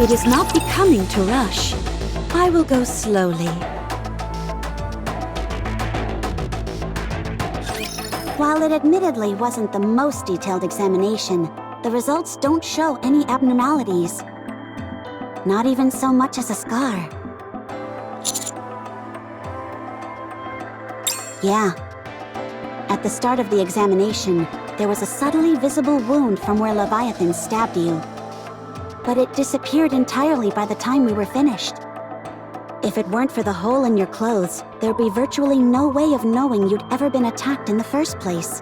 It is not becoming to rush. I will go slowly. While it admittedly wasn't the most detailed examination, the results don't show any abnormalities. Not even so much as a scar. Yeah. At the start of the examination, there was a subtly visible wound from where Leviathan stabbed you. But it disappeared entirely by the time we were finished. If it weren't for the hole in your clothes, there'd be virtually no way of knowing you'd ever been attacked in the first place.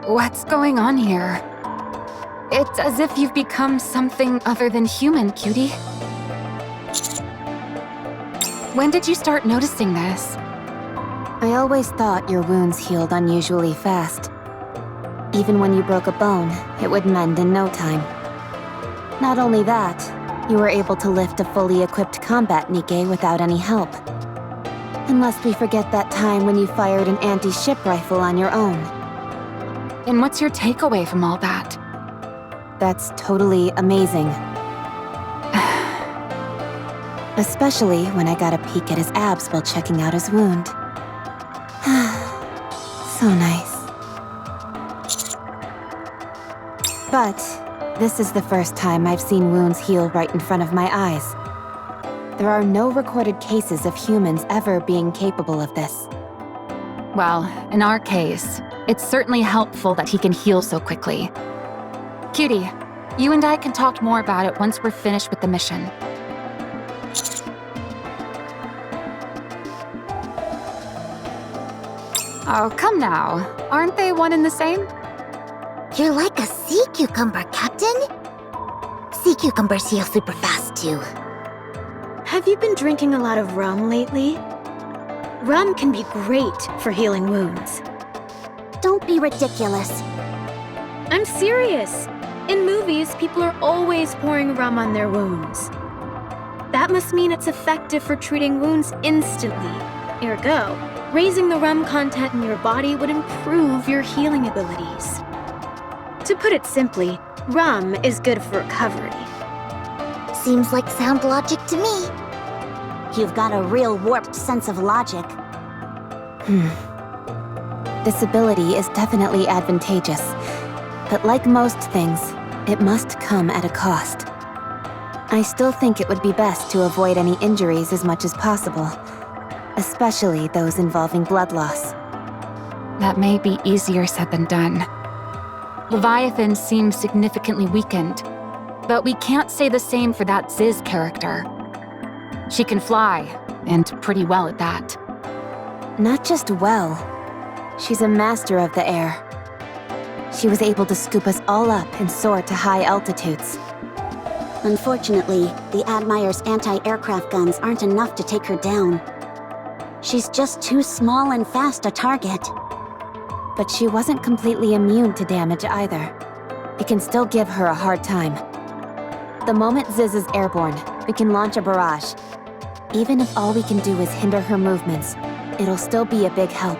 What's going on here? It's as if you've become something other than human, cutie. When did you start noticing this? I always thought your wounds healed unusually fast. Even when you broke a bone, it would mend in no time. Not only that, you were able to lift a fully equipped combat Nikke without any help. Unless we forget that time when you fired an anti-ship rifle on your own. And what's your takeaway from all that? That's totally amazing. Especially when I got a peek at his abs while checking out his wound. So nice. But this is the first time I've seen wounds heal right in front of my eyes. There are no recorded cases of humans ever being capable of this. Well, in our case, it's certainly helpful that he can heal so quickly. Cutie, you and I can talk more about it once we're finished with the mission. Oh, come now. Aren't they one and the same? You're like a sea cucumber, Captain. Sea cucumbers heal super fast, too. Have you been drinking a lot of rum lately? Rum can be great for healing wounds. Don't be ridiculous. I'm serious. In movies, people are always pouring rum on their wounds. That must mean it's effective for treating wounds instantly. Ergo, raising the rum content in your body would improve your healing abilities. To put it simply, rum is good for recovery. Seems like sound logic to me. You've got a real warped sense of logic. This ability is definitely advantageous, but like most things, it must come at a cost. I still think it would be best to avoid any injuries as much as possible, especially those involving blood loss. That may be easier said than done. Leviathan seems significantly weakened, but we can't say the same for that Ziz character. She can fly, and pretty well at that. Not just well, she's a master of the air. She was able to scoop us all up and soar to high altitudes. Unfortunately, the Admire's anti-aircraft guns aren't enough to take her down. She's just too small and fast a target. But she wasn't completely immune to damage either. It can still give her a hard time. The moment Ziz is airborne, we can launch a barrage. Even if all we can do is hinder her movements, it'll still be a big help.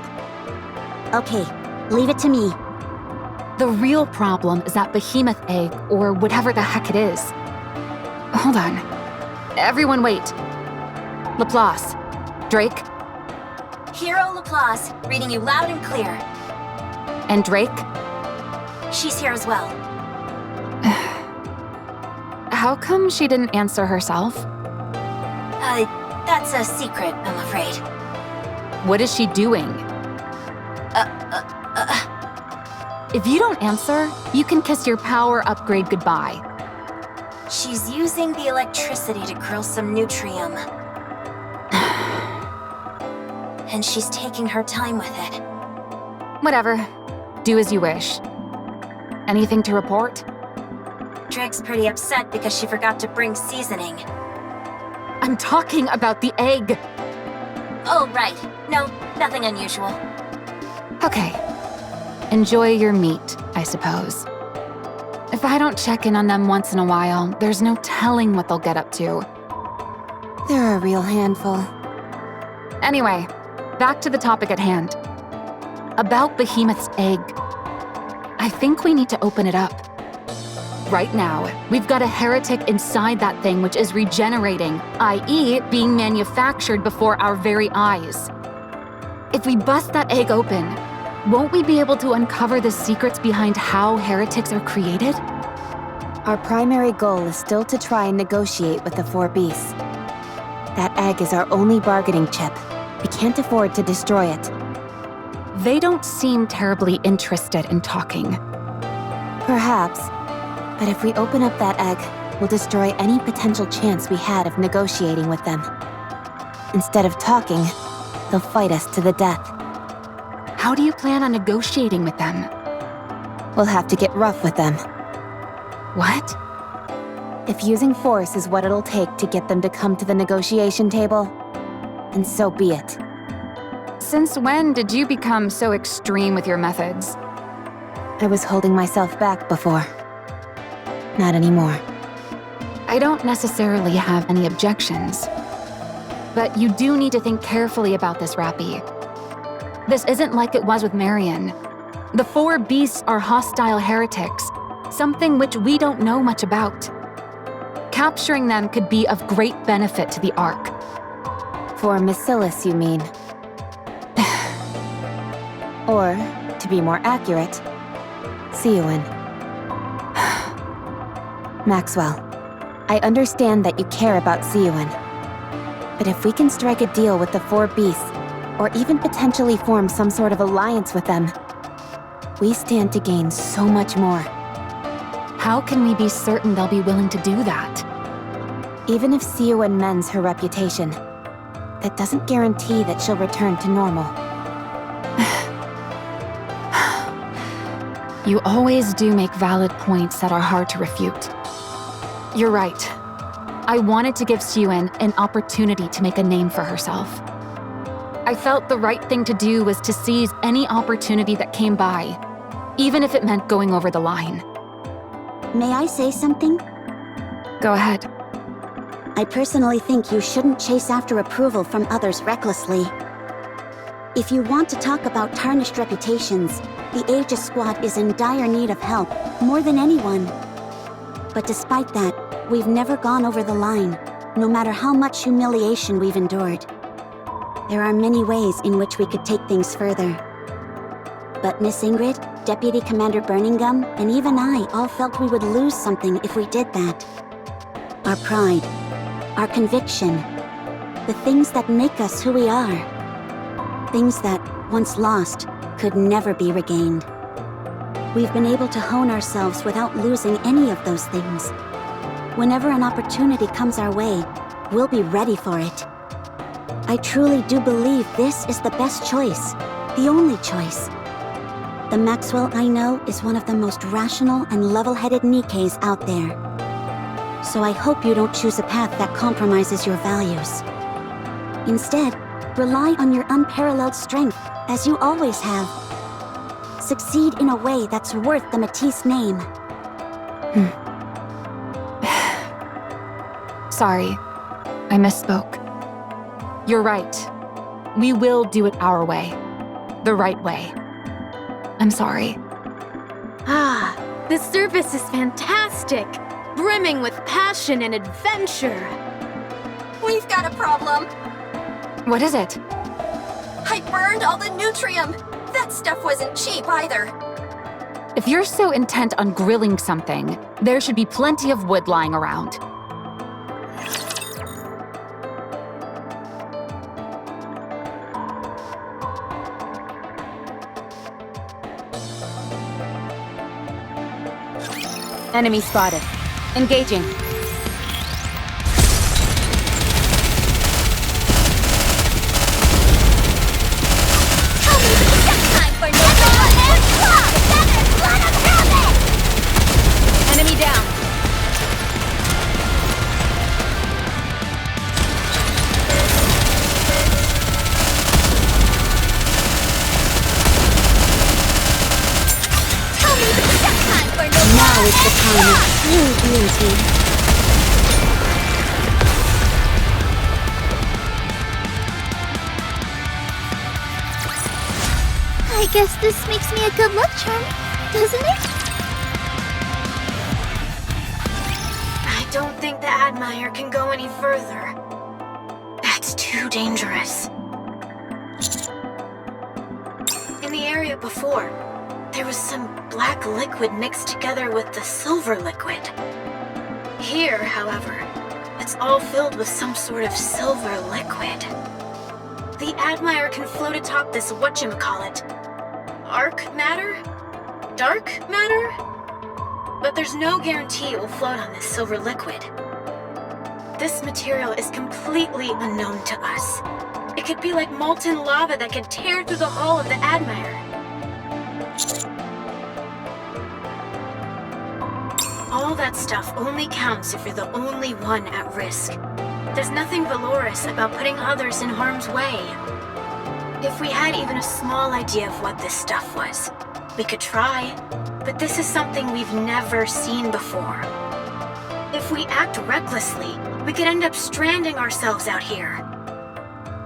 Okay, leave it to me. The real problem is that behemoth egg, or whatever the heck it is. Hold on. Everyone wait. Laplace. Drake. Hero Laplace, reading you loud and clear. And Drake? She's here as well. How come she didn't answer herself? That's a secret, I'm afraid. What is she doing? If you don't answer, you can kiss your power upgrade goodbye. She's using the electricity to curl some nutrium. And she's taking her time with it. Whatever. Do as you wish. Anything to report? Drake's pretty upset because she forgot to bring seasoning. I'm talking about the egg! Oh, right. No, nothing unusual. Okay. Enjoy your meat, I suppose. If I don't check in on them once in a while, there's no telling what they'll get up to. They're a real handful. Anyway, back to the topic at hand. About Behemoth's egg. I think we need to open it up. right now, we've got a heretic inside that thing which is regenerating, i.e. being manufactured before our very eyes. If we bust that egg open, won't we be able to uncover the secrets behind how heretics are created? Our primary goal is still to try and negotiate with the four beasts. That egg is our only bargaining chip. We can't afford to destroy it. They don't seem terribly interested in talking. Perhaps. But if we open up that egg, we'll destroy any potential chance we had of negotiating with them. Instead of talking, they'll fight us to the death. How do you plan on negotiating with them? We'll have to get rough with them. What? If using force is what it'll take to get them to come to the negotiation table, then so be it. Since when did you become so extreme with your methods? I was holding myself back before. Not anymore. I don't necessarily have any objections. But you do need to think carefully about this, Rappy. This isn't like it was with Marion. The four beasts are hostile heretics, something which we don't know much about. Capturing them could be of great benefit to the Ark. For Macilis, you mean? Or, to be more accurate, Seowin. Maxwell, I understand that you care about Seowin. But if we can strike a deal with the four beasts, or even potentially form some sort of alliance with them, we stand to gain so much more. How can we be certain they'll be willing to do that? Even if Seowin mends her reputation, that doesn't guarantee that she'll return to normal. You always do make valid points that are hard to refute. You're right. I wanted to give Seowin an opportunity to make a name for herself. I felt the right thing to do was to seize any opportunity that came by, even if it meant going over the line. May I say something? Go ahead. I personally think you shouldn't chase after approval from others recklessly. If you want to talk about tarnished reputations, the Aegis Squad is in dire need of help, more than anyone. But despite that, we've never gone over the line, no matter how much humiliation we've endured. There are many ways in which we could take things further. But Miss Ingrid, Deputy Commander Birmingham, and even I all felt we would lose something if we did that. Our pride, our conviction, the things that make us who we are. Things that, once lost, could never be regained. We've been able to hone ourselves without losing any of those things. Whenever an opportunity comes our way, we'll be ready for it. I truly do believe this is the best choice, the only choice. The Maxwell I know is one of the most rational and level-headed Nikkes out there. So I hope you don't choose a path that compromises your values. Instead, rely on your unparalleled strength, as you always have. Succeed in a way that's worth the Matisse name. Sorry, I misspoke. You're right. We will do it our way. The right way. I'm sorry. Ah, this service is fantastic! Brimming with passion and adventure! We've got a problem. What is it? I burned all the Nutrium. That stuff wasn't cheap either. If you're so intent on grilling something, there should be plenty of wood lying around. Enemy spotted. Engaging. Enemy down. Now is the time of true beauty. I guess this makes me a good luck charm, doesn't it? don't think the Admire can go any further. That's too dangerous. In the area before, there was some black liquid mixed together with the silver liquid. Here, however, it's all filled with some sort of silver liquid. The Admire can float atop this whatchamacallit. Arc matter? Dark matter? But there's no guarantee it will float on this silver liquid. This material is completely unknown to us. It could be like molten lava that could tear through the hull of the Admire. All that stuff only counts if you're the only one at risk. There's nothing valorous about putting others in harm's way. If we had even a small idea of what this stuff was, we could try, but this is something we've never seen before. If we act recklessly, we could end up stranding ourselves out here.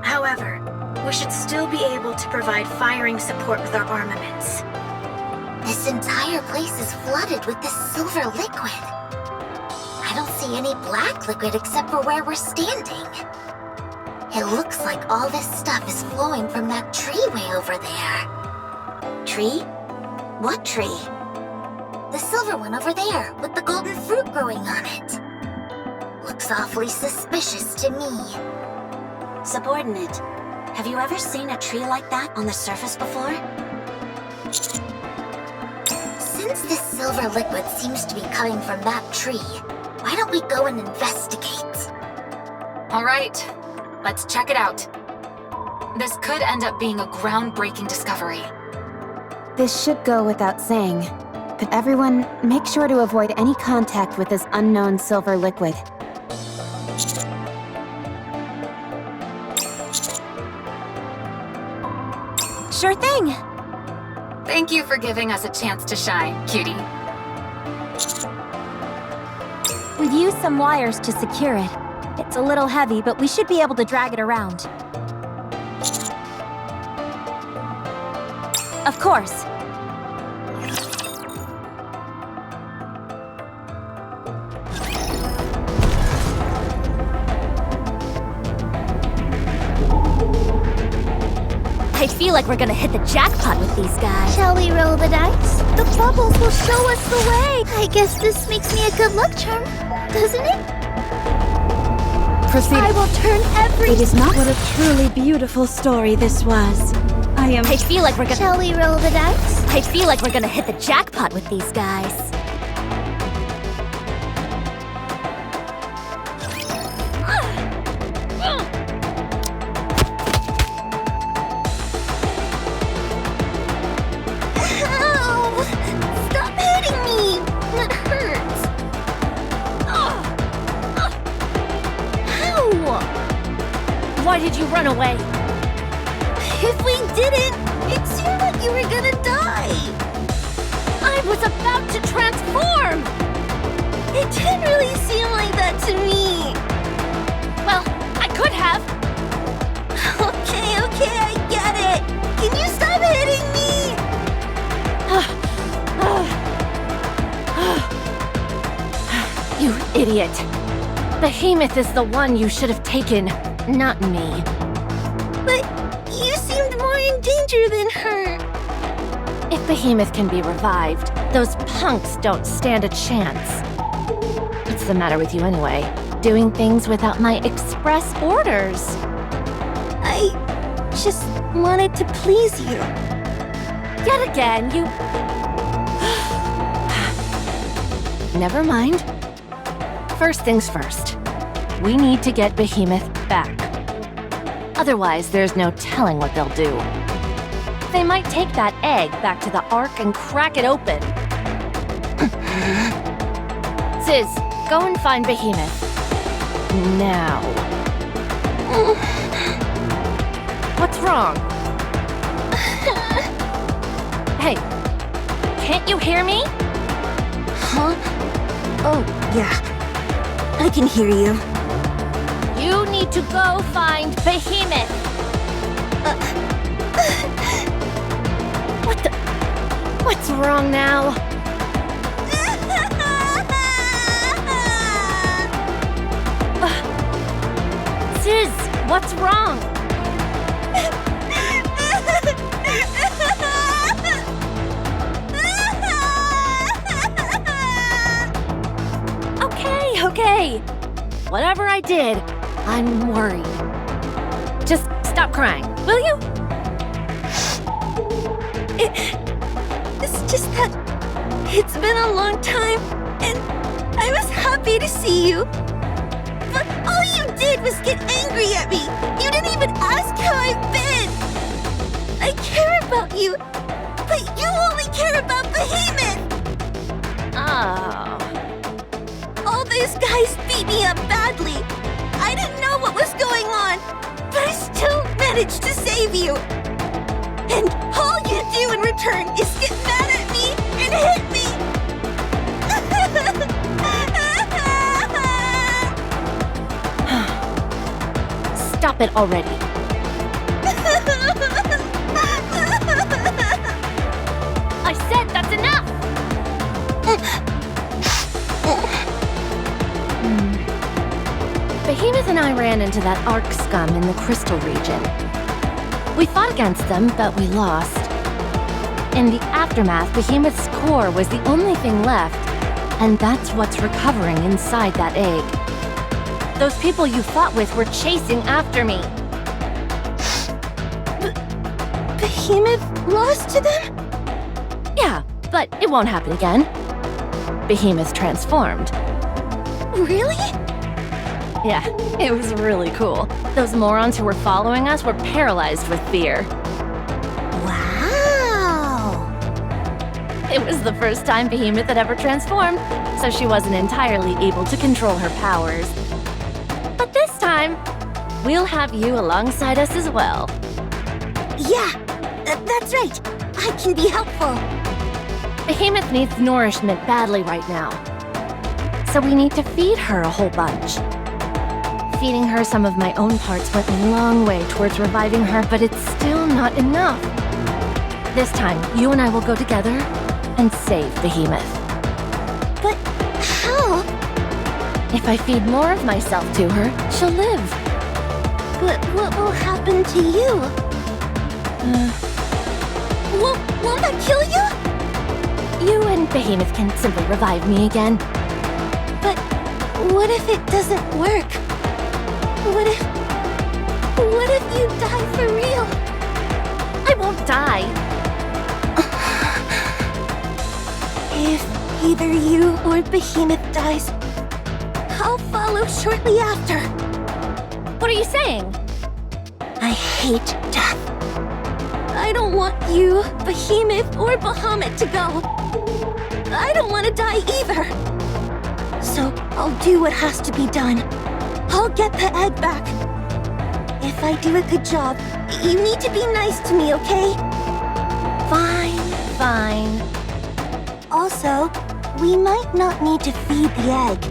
However, we should still be able to provide firing support with our armaments. This entire place is flooded with this silver liquid. I don't see any black liquid except for where we're standing. It looks like all this stuff is flowing from that tree way over there. Tree? What tree? The silver one over there, with the golden fruit growing on it. Looks awfully suspicious to me. Subordinate, have you ever seen a tree like that on the surface before? Since this silver liquid seems to be coming from that tree, why don't we go and investigate? All right, let's check it out. This could end up being a groundbreaking discovery. This should go without saying, but everyone, make sure to avoid any contact with this unknown silver liquid. Sure thing! Thank you for giving us a chance to shine, cutie. We've used some wires to secure it. It's a little heavy, but we should be able to drag it around. Of course. I feel like we're gonna hit the jackpot with these guys. Shall we roll the dice? The bubbles will show us the way. I guess this makes me a good luck charm, doesn't it? Proceed. I will turn every... It is not what a truly beautiful story this was. I feel like we're gonna... Shall we roll the dice? I feel like we're gonna hit the jackpot with these guys. Ow! Stop hitting me! That hurts. Ow! Why did you run away? If we didn't, it seemed like you were gonna die. I was about to transform! It didn't really seem like that to me. Well, I could have. Okay, I get it. Can you stop hitting me? You idiot. Behemoth is the one you should have taken, not me. But you seemed more in danger than her. If Behemoth can be revived, those punks don't stand a chance. What's the matter with you anyway? Doing things without my express orders. I just wanted to please you. Yet again, you... Never mind. First things first. We need to get Behemoth back. Otherwise, there's no telling what they'll do. They might take that egg back to the Ark and crack it open. Ziz, go and find Behemoth. Now. What's wrong? Hey, can't you hear me? Huh? Oh, yeah. I can hear you. You need to go find Behemoth. What the... What's wrong now? What's wrong? Okay. Whatever I did, I'm worried. Just stop crying, will you? It's just that it's been a long time, and I was happy to see you. But all you did was get angry at me. You didn't even ask how I've been. I care about you, but you only care about Behemoth. Oh. All those guys beat me up badly. I didn't know what was going on, but I still managed to save you. And all you do in return is get mad at me and hit me. Stop it already. I said that's enough! Behemoth and I ran into that Arc scum in the Crystal region. We fought against them, but we lost. In the aftermath, Behemoth's core was the only thing left, and that's what's recovering inside that egg. Those people you fought with were chasing after me. Behemoth lost to them? Yeah, but it won't happen again. Behemoth transformed. Really? Yeah, it was really cool. Those morons who were following us were paralyzed with fear. Wow! It was the first time Behemoth had ever transformed, so she wasn't entirely able to control her powers. But this time, we'll have you alongside us as well. Yeah, that's right. I can be helpful. Behemoth needs nourishment badly right now. So we need to feed her a whole bunch. Feeding her some of my own parts went a long way towards reviving her, but it's still not enough. This time, you and I will go together and save Behemoth. But how? If I feed more of myself to her, she'll live. But what will happen to you? Won't that kill you? You and Behemoth can simply revive me again. But what if it doesn't work? What if you die for real? I won't die. If either you or Behemoth dies, I'll follow shortly after. What are you saying? I hate death. I don't want you, Behemoth, or Bahamut to go. I don't want to die either. So I'll do what has to be done. I'll get the egg back. If I do a good job, you need to be nice to me, okay? Fine. Also, we might not need to feed the egg.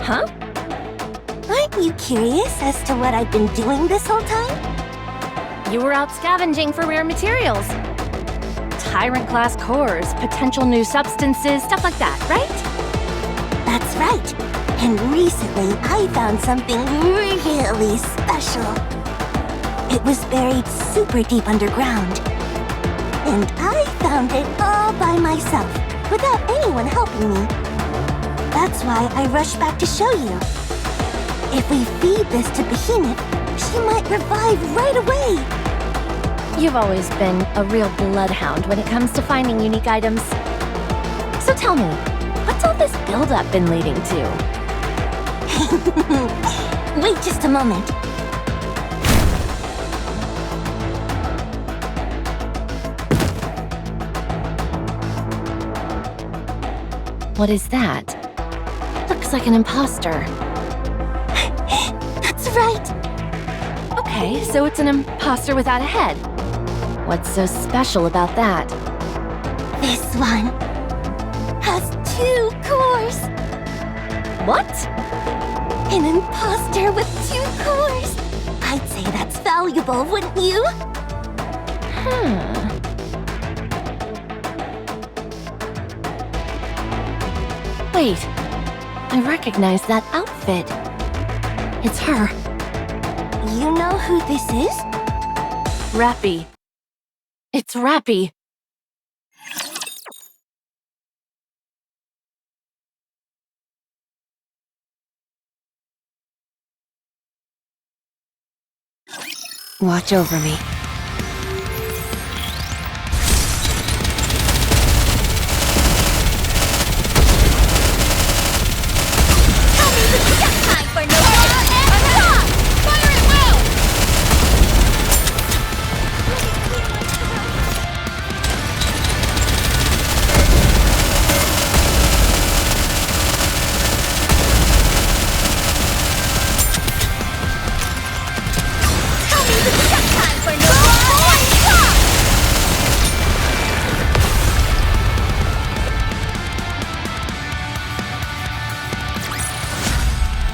Huh? Aren't you curious as to what I've been doing this whole time? You were out scavenging for rare materials. Tyrant-class cores, potential new substances, stuff like that, right? That's right. And recently, I found something really special. It was buried super deep underground. And I found it all by myself, without anyone helping me. That's why I rushed back to show you. If we feed this to Behemoth, she might revive right away. You've always been a real bloodhound when it comes to finding unique items. So tell me, what's all this build-up been leading to? Wait just a moment. What is that? Looks like an imposter. That's right. Okay, so it's an imposter without a head. What's so special about that? This one has 2 cores. What? An imposter with 2 cores. I'd say that's valuable, wouldn't you? Wait, I recognize that outfit. It's her. You know who this is? Rappy. It's Rappy. Watch over me. Time for no Fire at will! Time for no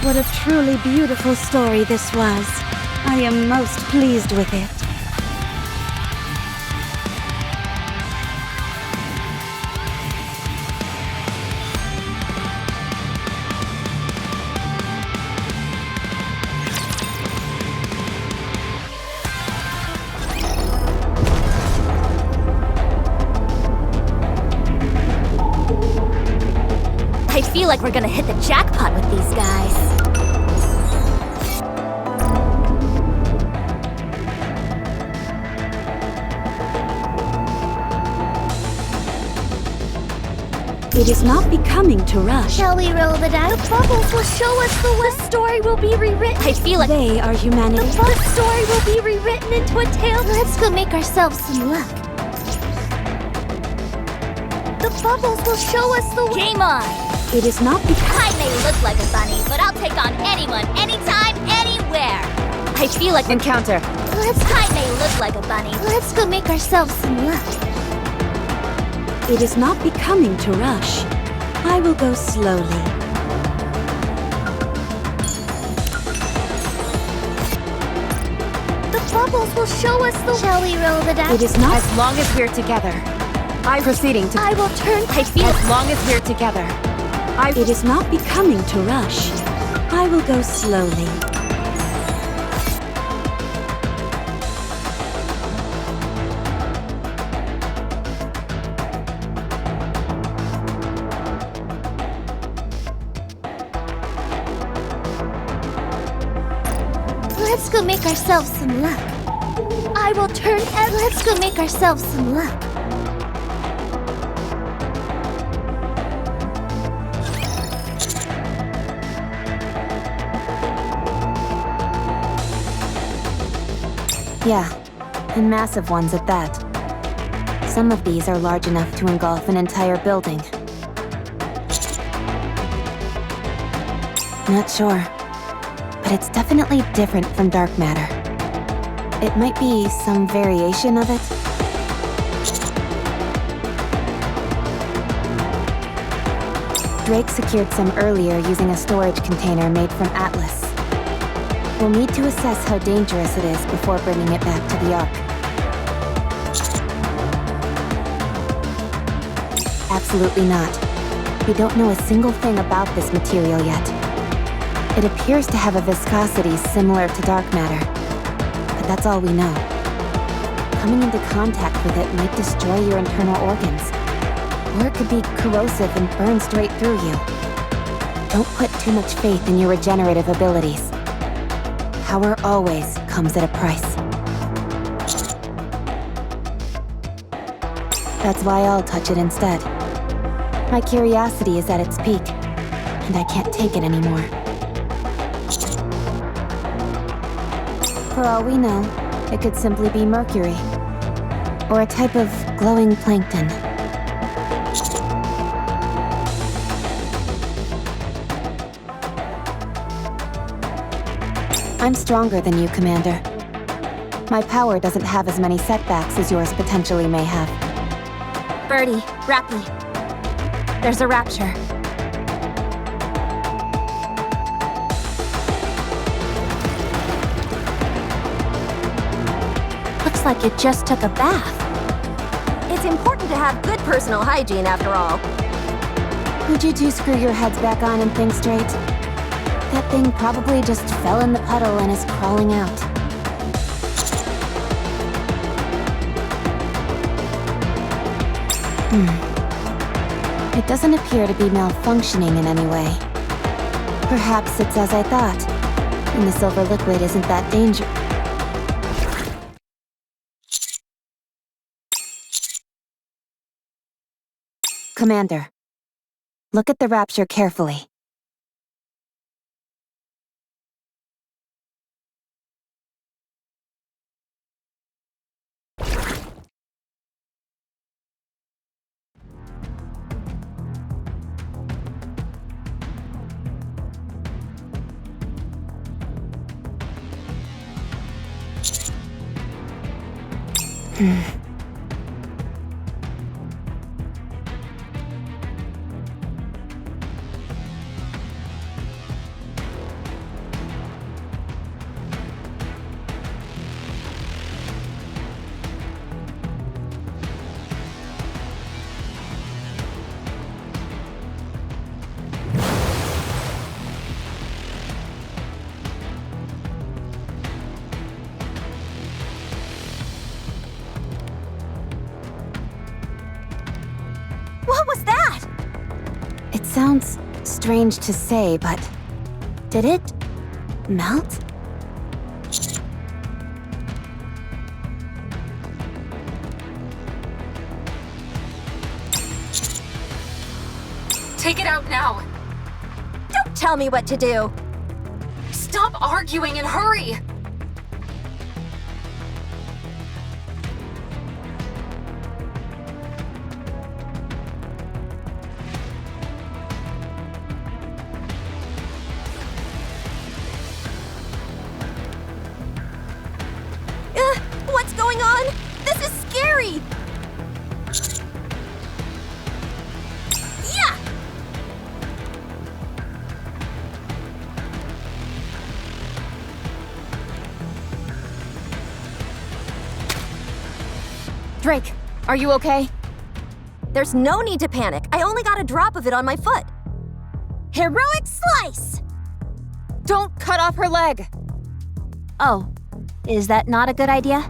What a truly beautiful story this was. I am most pleased with it. I feel like we're gonna hit the jackpot with these guys. It is not becoming to rush. Shall we roll the dice? The bubbles will show us the story will be rewritten. I feel like They are humanity. the story will be rewritten into a tale. Let's go make ourselves some luck. The bubbles will show us the game on. It is not becoming. I may look like a bunny, but I'll take on anyone, anytime, anywhere. I feel like Encounter. I may look like a bunny. Let's go make ourselves some luck. It is not becoming to rush. I will go slowly. The bubbles will show us the. Shall we roll the dice? It is not. As long as we're together. I'm proceeding to. I will turn. I feel. As long as we're together. It is not becoming to rush. I will go slowly. Let's go make ourselves some luck. I will turn and let's go make ourselves some luck. Yeah, and massive ones at that. Some of these are large enough to engulf an entire building. Not sure, but it's definitely different from dark matter. It might be some variation of it. Drake secured some earlier using a storage container made from Atlas. We'll need to assess how dangerous it is before bringing it back to the Ark. Absolutely not. We don't know a single thing about this material yet. It appears to have a viscosity similar to dark matter, but that's all we know. Coming into contact with it might destroy your internal organs, or it could be corrosive and burn straight through you. Don't put too much faith in your regenerative abilities. Power always comes at a price. That's why I'll touch it instead. My curiosity is at its peak, and I can't take it anymore. For all we know, it could simply be mercury, or a type of glowing plankton. I'm stronger than you, Commander. My power doesn't have as many setbacks as yours potentially may have. Birdie, Rappy. There's a rapture. Looks like it just took a bath. It's important to have good personal hygiene after all. Would you two screw your heads back on and think straight? That thing probably just fell in the puddle and is crawling out. It doesn't appear to be malfunctioning in any way. Perhaps it's as I thought, and the silver liquid isn't that dangerous. Commander, look at the Rapture carefully. What was that? It sounds strange to say, but did it melt? Take it out now! Don't tell me what to do. Stop arguing and hurry! What's going on? This is scary! Yeah! Drake, are you okay? There's no need to panic. I only got a drop of it on my foot. Heroic slice! Don't cut off her leg! Oh, is that not a good idea?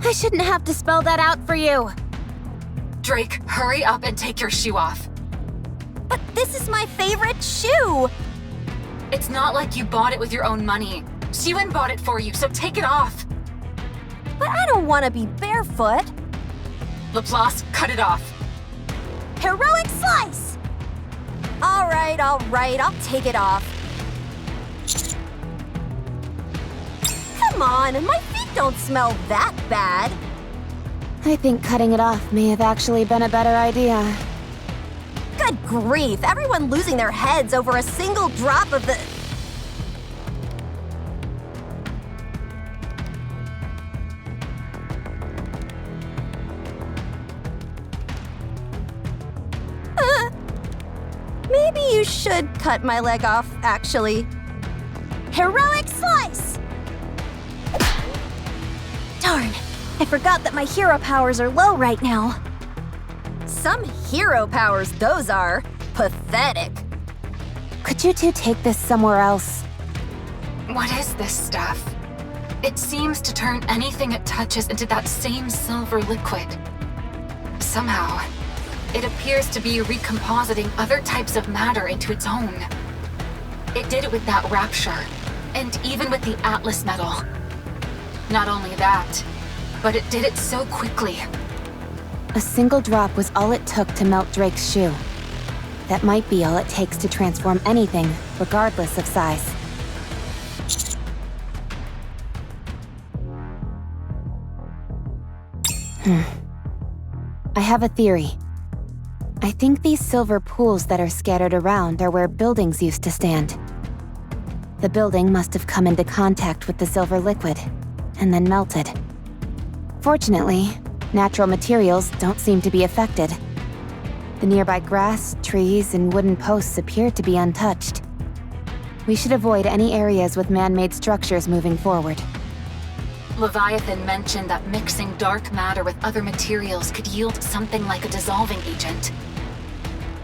I shouldn't have to spell that out for you. Drake, hurry up and take your shoe off. But this is my favorite shoe! It's not like you bought it with your own money. Siwon bought it for you, so take it off. But I don't want to be barefoot. Laplace, cut it off. Heroic slice! All right, I'll take it off. Come on, my feet don't smell that bad. I think cutting it off may have actually been a better idea. Good grief, everyone losing their heads over a single drop of the... Maybe you should cut my leg off, actually. Heroic slice! Darn, I forgot that my hero powers are low right now. Some hero powers those are. Pathetic. Could you two take this somewhere else? What is this stuff? It seems to turn anything it touches into that same silver liquid. Somehow, it appears to be recompositing other types of matter into its own. It did it with that Rapture, and even with the Atlas metal. Not only that, but it did it so quickly. A single drop was all it took to melt Drake's shoe. That might be all it takes to transform anything, regardless of size. I have a theory. I think these silver pools that are scattered around are where buildings used to stand. The building must have come into contact with the silver liquid, and then melted. Fortunately, natural materials don't seem to be affected. The nearby grass, trees, and wooden posts appear to be untouched. We should avoid any areas with man-made structures moving forward. Leviathan mentioned that mixing dark matter with other materials could yield something like a dissolving agent.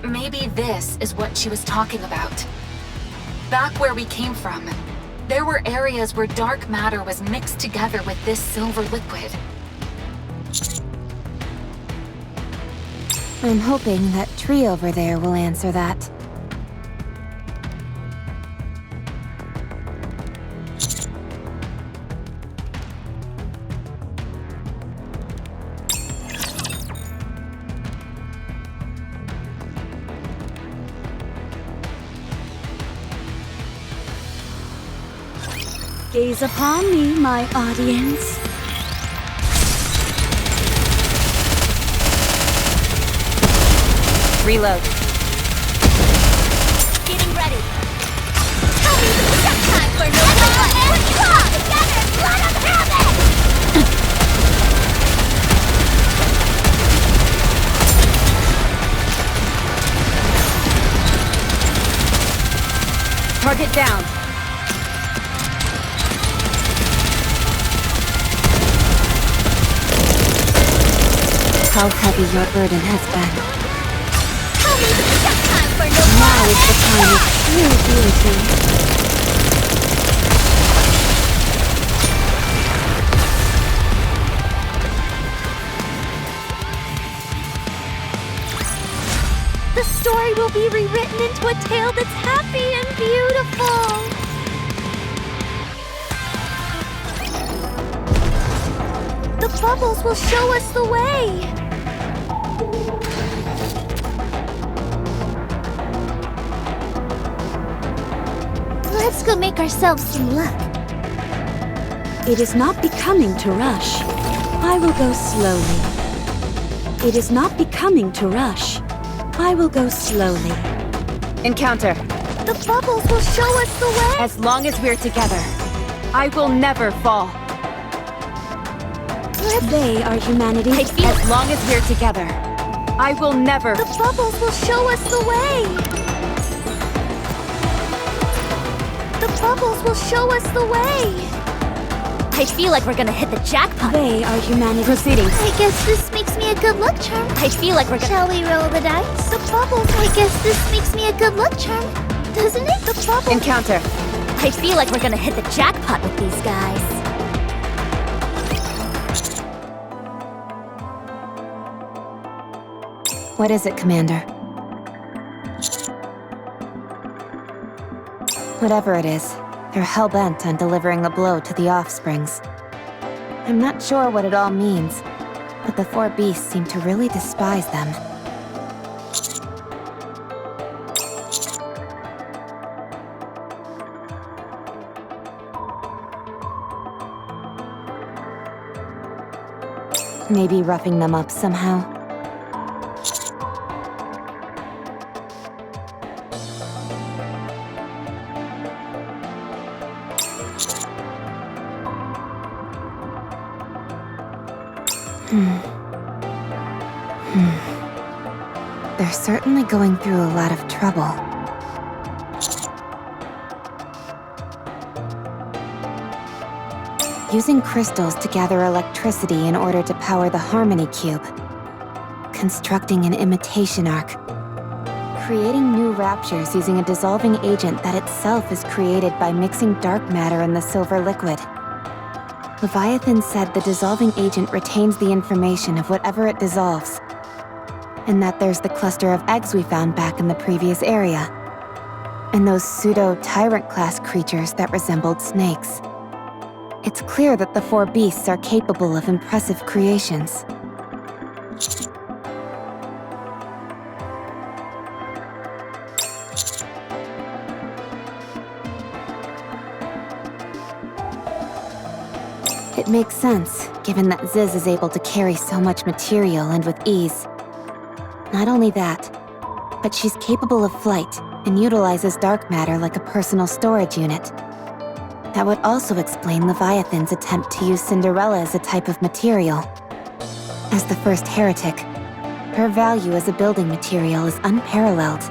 Maybe this is what she was talking about. Back where we came from, there were areas where dark matter was mixed together with this silver liquid. I'm hoping that tree over there will answer that. Gaze upon me, my audience. Reload. Getting ready. Tell me the protect time for no one. Come together, let us have it! Target down. How heavy your burden has been. Tell me the protect time for no Now is the time of true beauty. The story will be rewritten into a tale that's happy and beautiful. The bubbles will show us the way. Let's go make ourselves some luck. It is not becoming to rush. I will go slowly. It is not becoming to rush. I will go slowly. Encounter. The bubbles will show us the way. As long as we're together, I will never fall. They are humanity. As long as we're together, I will never. The bubbles will show us the way. The bubbles will show us the way. I feel like we're gonna hit the jackpot. They are humanity. Proceeding. I guess this makes me a good luck charm. I feel like we're gonna... Shall we roll the dice? The bubbles. I guess this makes me a good luck charm, doesn't it? The bubbles. Encounter. I feel like we're gonna hit the jackpot with these guys. What is it, Commander? Whatever it is, they're hell-bent on delivering a blow to the offsprings. I'm not sure what it all means, but the four beasts seem to really despise them. Maybe roughing them up somehow. They're certainly going through a lot of trouble. Using crystals to gather electricity in order to power the Harmony Cube. Constructing an imitation arc. Creating new raptures using a dissolving agent that itself is created by mixing dark matter in the silver liquid. Leviathan said the dissolving agent retains the information of whatever it dissolves. And that there's the cluster of eggs we found back in the previous area. And those pseudo-tyrant-class creatures that resembled snakes. It's clear that the four beasts are capable of impressive creations. It makes sense, given that Ziz is able to carry so much material and with ease. Not only that, but she's capable of flight and utilizes dark matter like a personal storage unit. That would also explain Leviathan's attempt to use Cinderella as a type of material. As the first heretic, her value as a building material is unparalleled.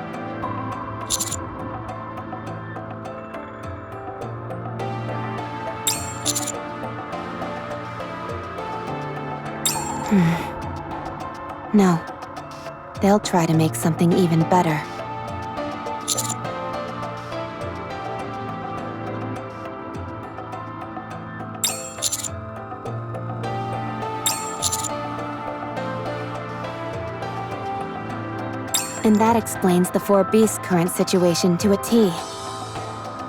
No. They'll try to make something even better. And that explains the four beasts' current situation to a T.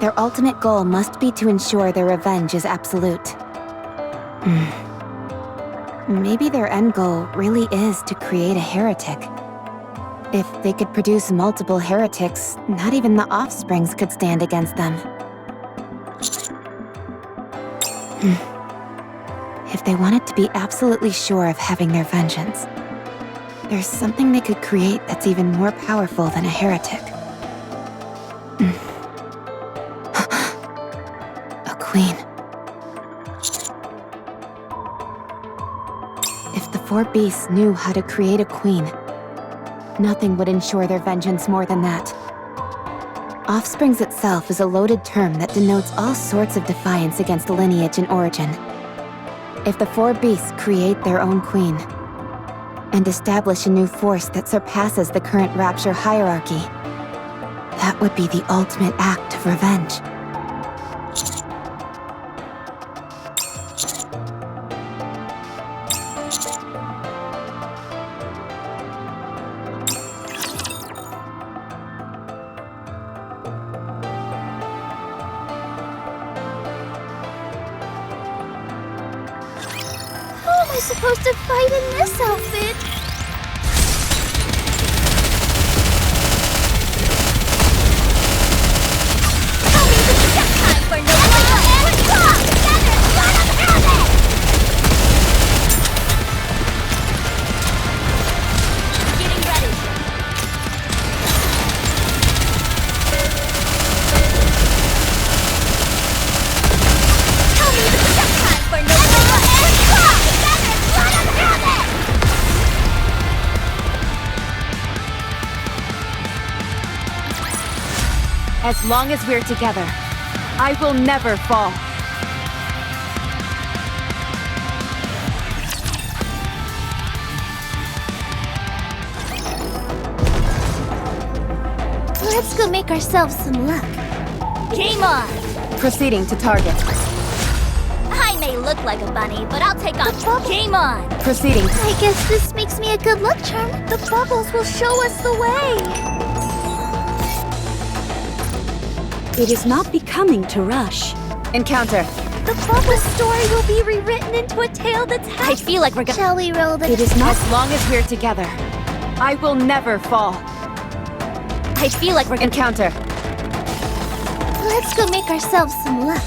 Their ultimate goal must be to ensure their revenge is absolute. Maybe their end goal really is to create a heretic. If they could produce multiple heretics, not even the offsprings could stand against them. If they wanted to be absolutely sure of having their vengeance, there's something they could create that's even more powerful than a heretic. A queen. If the four beasts knew how to create a queen, nothing would ensure their vengeance more than that. Offsprings itself is a loaded term that denotes all sorts of defiance against lineage and origin. If the four beasts create their own queen, and establish a new force that surpasses the current Rapture hierarchy, that would be the ultimate act of revenge. How am I supposed to fight in this outfit? Tell me this is your time for no and come! Together, let them have it! Getting ready. Tell me this is your time for no and come! Let them have it! As long as we're together, I will never fall. Let's go make ourselves some luck. Game on! Proceeding to target. I may look like a bunny, but I'll take on. Game on! Proceeding. I guess this makes me a good luck charm. The bubbles will show us the way. It is not becoming to rush. Encounter. The bubble story will be rewritten into a tale that's I feel like we're gonna. Shall we roll the... It is not. As long as we're together, I will never fall. I feel like we're gonna. Encounter. Let's go make ourselves some luck.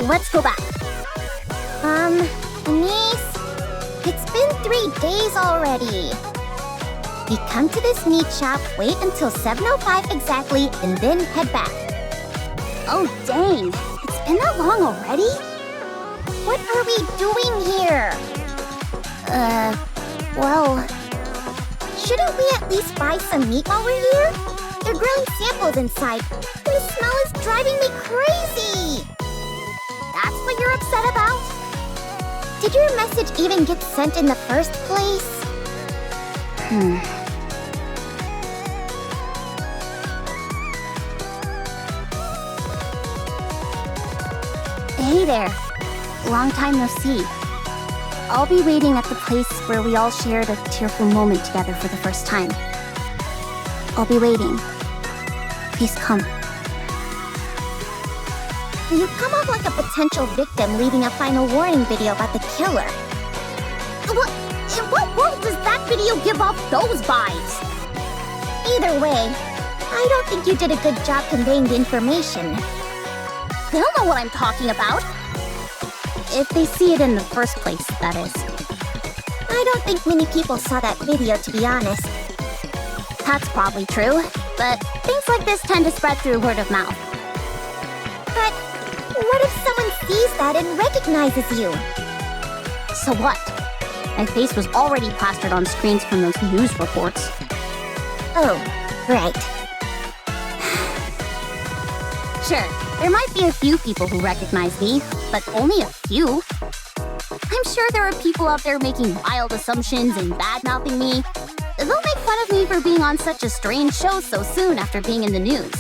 Let's go back. Niece, it's been 3 days already. We come to this meat shop, wait until 7:05 exactly, and then head back. Oh dang, it's been that long already? What are we doing here? Well, shouldn't we at least buy some meat while we're here? They're growing samples inside. The smell is driving me crazy! That's what you're upset about? Did your message even get sent in the first place? Hey there. Long time no see. I'll be waiting at the place where we all shared a tearful moment together for the first time. I'll be waiting. Please come. You come off like a potential victim leaving a final warning video about the killer. In what world does that video give off those vibes? Either way, I don't think you did a good job conveying the information. They'll know what I'm talking about. If they see it in the first place, that is. I don't think many people saw that video, to be honest. That's probably true, but things like this tend to spread through word of mouth. But what if someone sees that and recognizes you? So what? My face was already plastered on screens from those news reports. Oh, right. Sure, there might be a few people who recognize me, but only a few. I'm sure there are people out there making wild assumptions and bad-mouthing me. They'll make fun of me for being on such a strange show so soon after being in the news.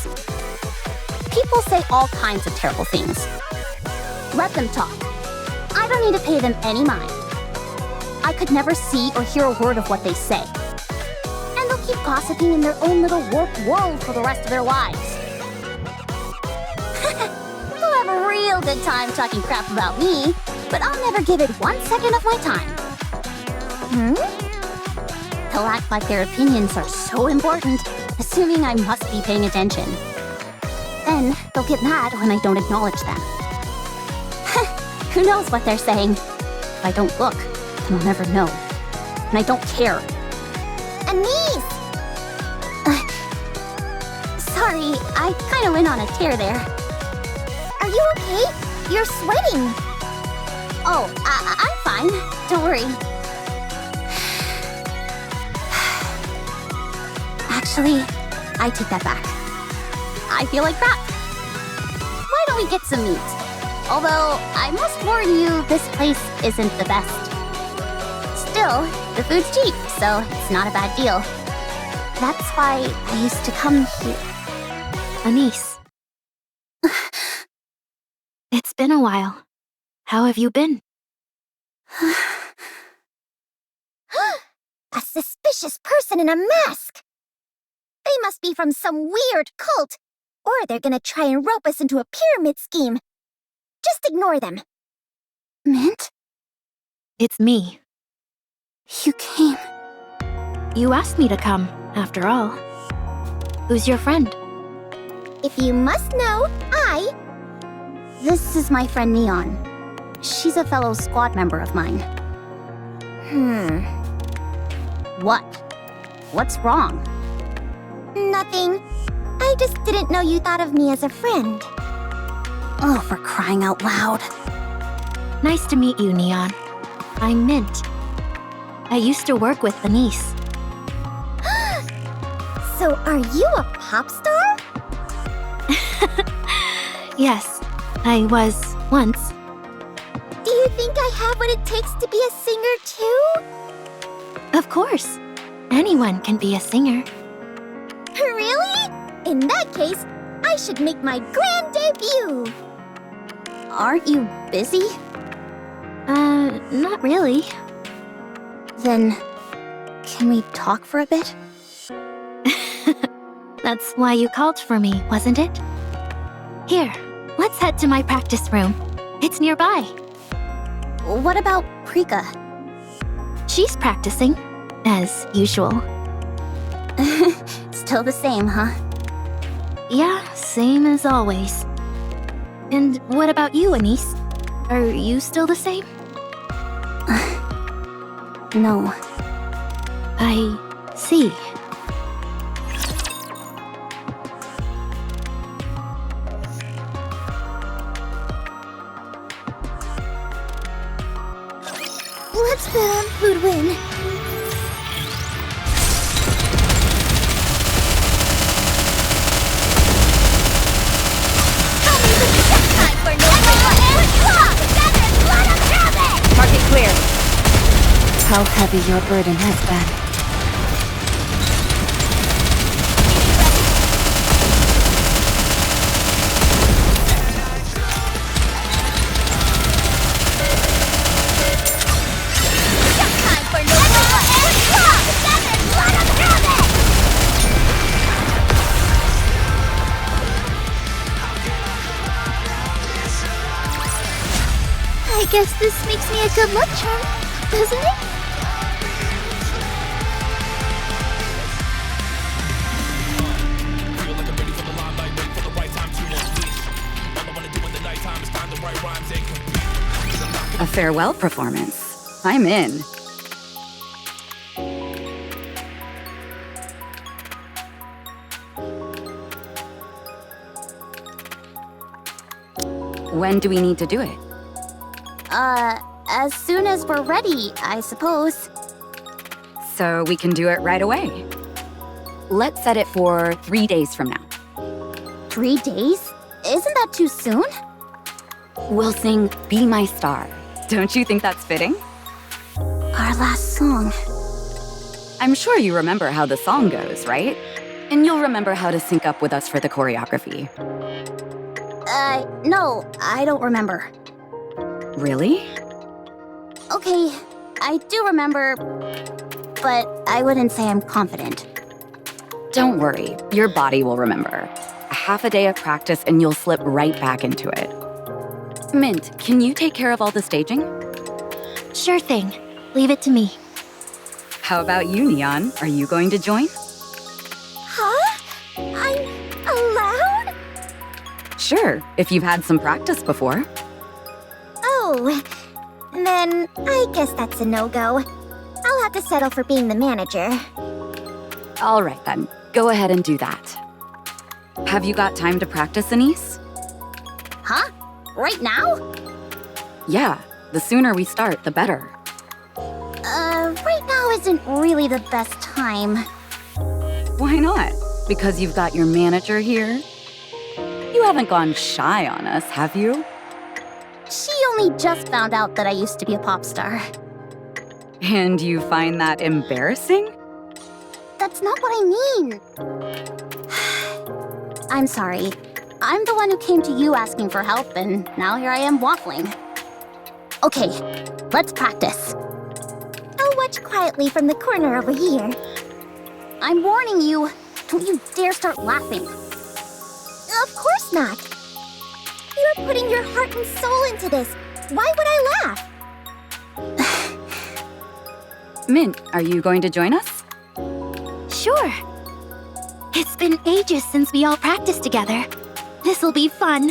People say all kinds of terrible things. Let them talk. I don't need to pay them any mind. I could never see or hear a word of what they say. And they'll keep gossiping in their own little warped world for the rest of their lives. They'll have a real good time talking crap about me, but I'll never give it 1 second of my time. They'll act like their opinions are so important, assuming I must be paying attention. Then they'll get mad when I don't acknowledge them. Who knows what they're saying? If I don't look, then I'll never know. And I don't care. Anise! Sorry, I kinda went on a tear there. Are you okay? You're sweating. Oh, I'm fine. Don't worry. Actually, I take that back. I feel like crap. Why don't we get some meat? Although, I must warn you, this place isn't the best. Still, the food's cheap, so it's not a bad deal. That's why I used to come here. Anise. It's been a while. How have you been? A suspicious person in a mask! They must be from some weird cult, or they're gonna try and rope us into a pyramid scheme. Just ignore them. Mint? It's me. You came. You asked me to come, after all. Who's your friend? If you must know, This is my friend Neon. She's a fellow squad member of mine. What? What's wrong? Nothing. I just didn't know you thought of me as a friend. Oh, for crying out loud. Nice to meet you, Neon. I'm Mint. I used to work with Anise. So are you a pop star? Yes, I was once. Do you think I have what it takes to be a singer too? Of course. Anyone can be a singer. Really? In that case, I should make my grand debut. Aren't you busy? Not really. Then, can we talk for a bit? That's why you called for me, wasn't it? Here, let's head to my practice room. It's nearby. What about Prika? She's practicing, as usual. Still the same, huh? Yeah, same as always. And what about you, Anise? Are you still the same? No. I see. Let's bet on who'd win. Market clear. How heavy your burden has been. I guess this makes me a good luck charm, doesn't it? A farewell performance. I'm in. When do we need to do it? As soon as we're ready, I suppose. So we can do it right away. Let's set it for 3 days from now. 3 days? Isn't that too soon? We'll sing Be My Star. Don't you think that's fitting? Our last song. I'm sure you remember how the song goes, right? And you'll remember how to sync up with us for the choreography. No, I don't remember. Really? Okay, I do remember, but I wouldn't say I'm confident. Don't worry, your body will remember. A half a day of practice and you'll slip right back into it. Mint, can you take care of all the staging? Sure thing. Leave it to me. How about you, Neon? Are you going to join? Huh? I'm allowed? Sure, if you've had some practice before. Oh, then I guess that's a no-go. I'll have to settle for being the manager. All right then, go ahead and do that. Have you got time to practice, Anise? Huh? Right now? Yeah, the sooner we start, the better. Right now isn't really the best time. Why not? Because you've got your manager here? You haven't gone shy on us, have you? She only just found out that I used to be a pop star. And you find that embarrassing? That's not what I mean. I'm sorry. I'm the one who came to you asking for help, and now here I am waffling. Okay, let's practice. I'll watch quietly from the corner over here. I'm warning you. Don't you dare start laughing. Of course not. You're putting your heart and soul into this. Why would I laugh? Mint, are you going to join us? Sure. It's been ages since we all practiced together. This'll be fun.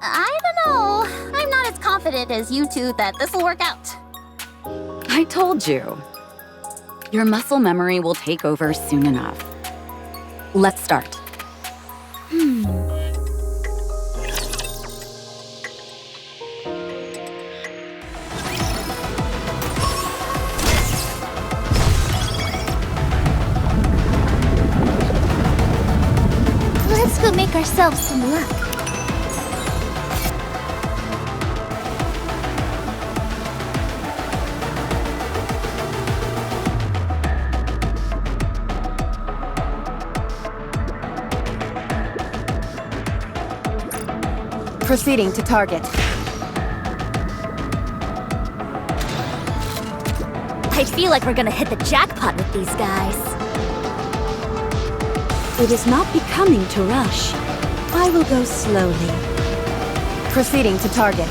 I don't know. I'm not as confident as you two that this'll work out. I told you. Your muscle memory will take over soon enough. Let's start. Let's go make ourselves some luck. Proceeding to target. I feel like we're gonna hit the jackpot with these guys. It is not becoming to rush. I will go slowly. Proceeding to target.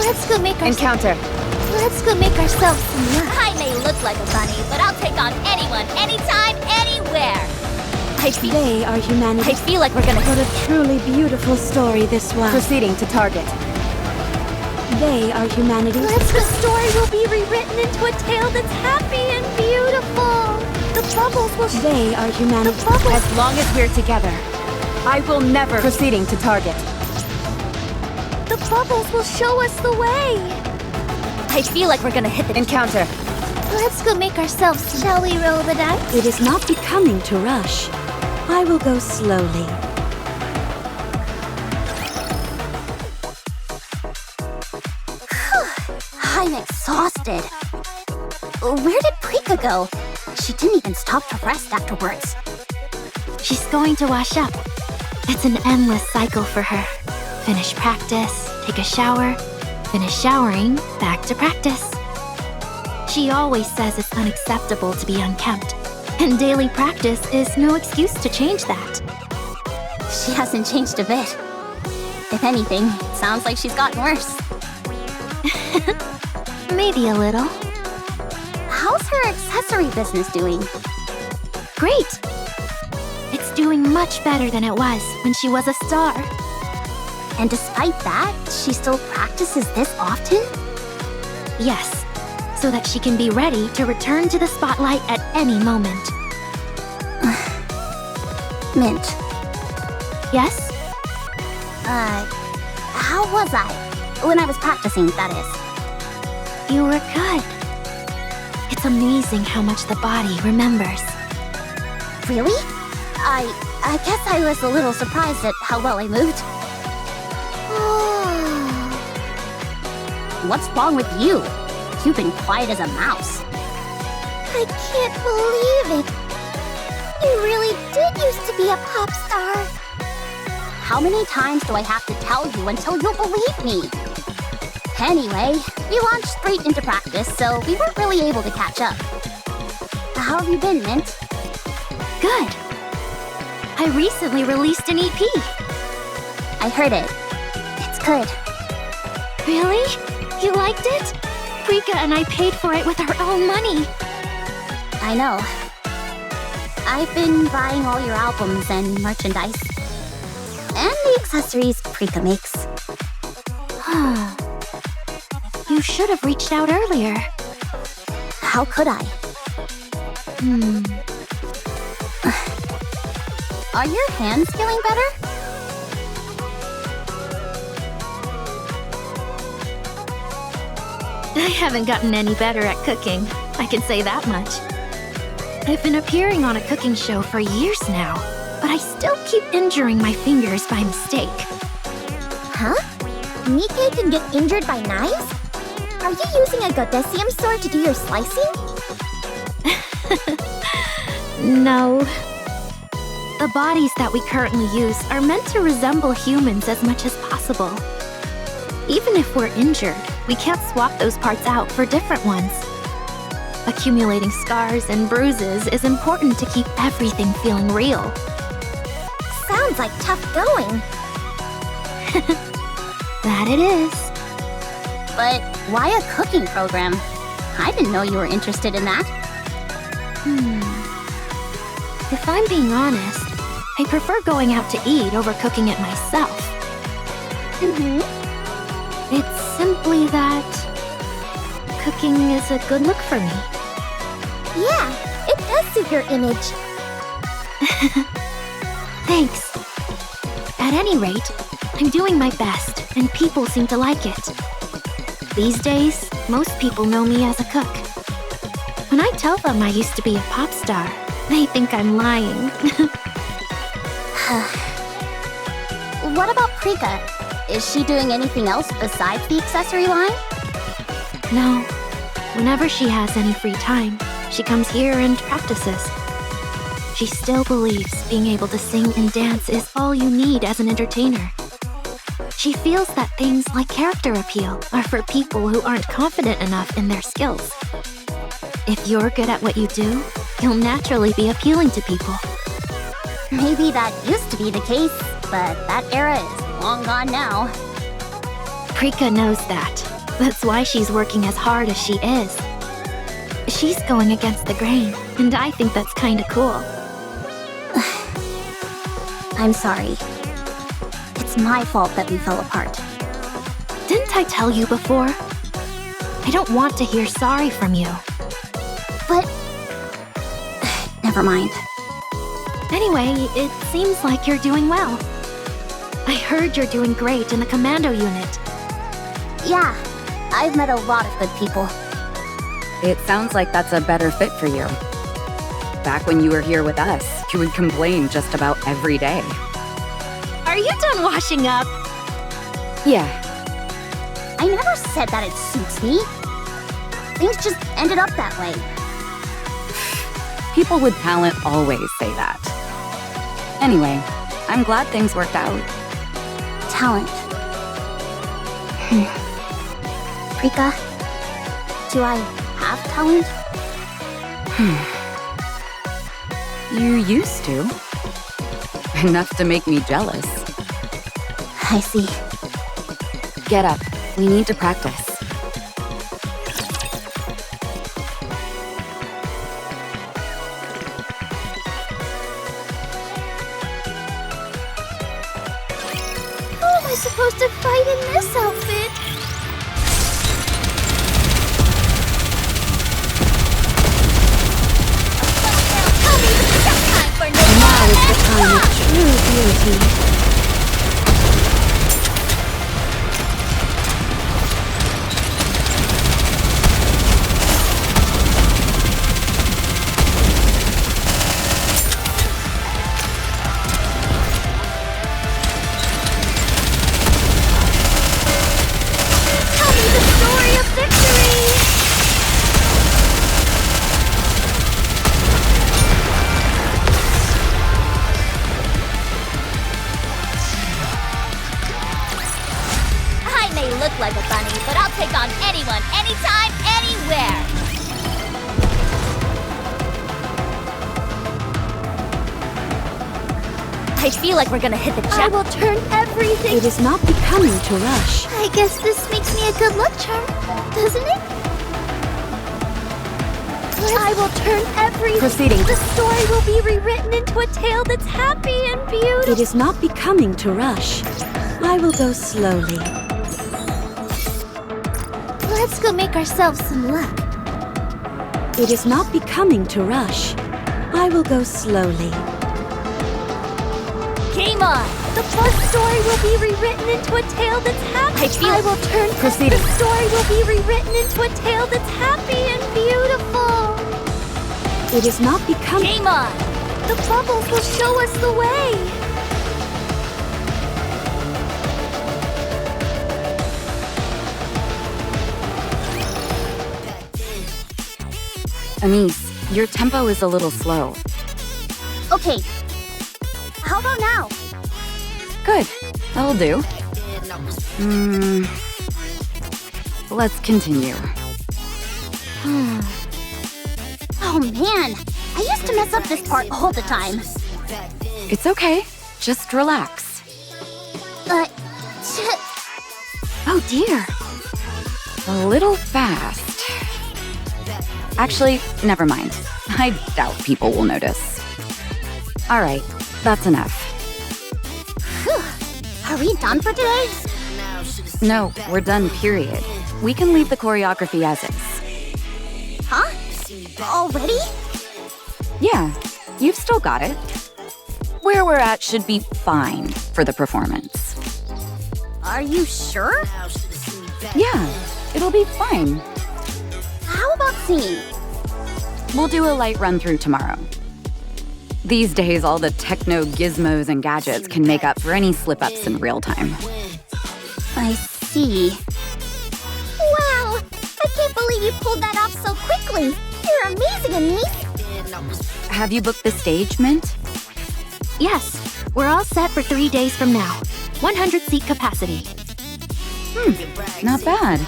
Let's go make Encounter. Let's go make ourselves some luck. I may look like a bunny, but I'll take on anyone, anytime, anywhere. They are humanity. I feel like we're gonna What a truly beautiful story this was. Proceeding to target. They are humanity. The story will be rewritten into a tale that's happy and beautiful. The bubbles will They are humanity. As long as we're together, I will never. Proceeding to target. The bubbles will show us the way. I feel like we're gonna hit the Encounter. Let's go make ourselves. Shall we roll the dice? It is not becoming to rush. I will go slowly. I'm exhausted. Where did Prika go? She didn't even stop to rest afterwards. She's going to wash up. It's an endless cycle for her. Finish practice, take a shower, finish showering, back to practice. She always says it's unacceptable to be unkempt, and daily practice is no excuse to change that. She hasn't changed a bit. If anything, it sounds like she's gotten worse. Maybe a little. How's her accessory business doing? Great! It's doing much better than it was when she was a star. And despite that, she still practices this often? Yes, so that she can be ready to return to the spotlight at any moment. Mint. Yes? How was I? When I was practicing, that is. You were good. It's amazing how much the body remembers. Really? I guess I was a little surprised at how well I moved. What's wrong with you? You've been quiet as a mouse. I can't believe it. You really did used to be a pop star. How many times do I have to tell you until you'll believe me? Anyway, we launched straight into practice, so we weren't really able to catch up. How have you been, Mint? Good. I recently released an EP. I heard it. It's good. Really? You liked it? Rika and I paid for it with our own money. I know. I've been buying all your albums and merchandise. And the accessories Prika makes. You should have reached out earlier. How could I? Are your hands feeling better? I haven't gotten any better at cooking. I can say that much. I've been appearing on a cooking show for years now, but I still keep injuring my fingers by mistake. Huh? Nikke can get injured by knives? Are you using a Godesium sword to do your slicing? No. The bodies that we currently use are meant to resemble humans as much as possible. Even if we're injured, we can't swap those parts out for different ones. Accumulating scars and bruises is important to keep everything feeling real. Sounds like tough going. That it is. But why a cooking program? I didn't know you were interested in that. If I'm being honest, I prefer going out to eat over cooking it myself. It's simply that cooking is a good look for me. Yeah, it does suit your image. Thanks. At any rate, I'm doing my best, and people seem to like it. These days, most people know me as a cook. When I tell them I used to be a pop star, they think I'm lying. What about Prika? Is she doing anything else besides the accessory line? No. Whenever she has any free time, she comes here and practices. She still believes being able to sing and dance is all you need as an entertainer. She feels that things like character appeal are for people who aren't confident enough in their skills. If you're good at what you do, you'll naturally be appealing to people. Maybe that used to be the case, but that era is long gone now. Prika knows that. That's why she's working as hard as she is. She's going against the grain, and I think that's kinda cool. I'm sorry. It's my fault that we fell apart. Didn't I tell you before? I don't want to hear sorry from you. But... never mind. Anyway, it seems like you're doing well. I heard you're doing great in the commando unit. Yeah, I've met a lot of good people. It sounds like that's a better fit for you. Back when you were here with us, you would complain just about every day. Are you done washing up? Yeah. I never said that it suits me. Things just ended up that way. People with talent always say that. Anyway, I'm glad things worked out. Talent. Prika, do I have talent? You used to. Enough to make me jealous. I see. Get up. We need to practice. How am I supposed to fight in this outfit? Now is the time of true beauty. Tell me the story! I feel like we're gonna hit the I will turn everything. It is not becoming to rush. I guess this makes me a good luck charm, doesn't it? I will turn everything. Proceeding. The story will be rewritten into a tale that's happy and beautiful. It is not becoming to rush. I will go slowly. Let's go make ourselves some luck. It is not becoming to rush. I will go slowly. Game on! The story will be rewritten into a tale that's happy. I will turn. Proceeding. The story will be rewritten into a tale that's happy and beautiful. It is not becoming. Game on! The bubbles will show us the way. Anise, your tempo is a little slow. Okay. How about now? Good, that'll do. Let's continue. Oh man, I used to mess up this part all the time. It's okay, just relax. Oh dear. A little fast. Actually, never mind. I doubt people will notice. All right, that's enough. Are we done for today? No, we're done, period. We can leave the choreography as is. Huh? Already? Yeah, you've still got it. Where we're at should be fine for the performance. Are you sure? Yeah, it'll be fine. How about singing? We'll do a light run-through tomorrow. These days, all the techno gizmos and gadgets can make up for any slip-ups in real time. I see. Wow! I can't believe you pulled that off so quickly! You're amazing, Anise! Have you booked the stage, Mint? Yes, we're all set for 3 days from now. 100-seat capacity. Not bad.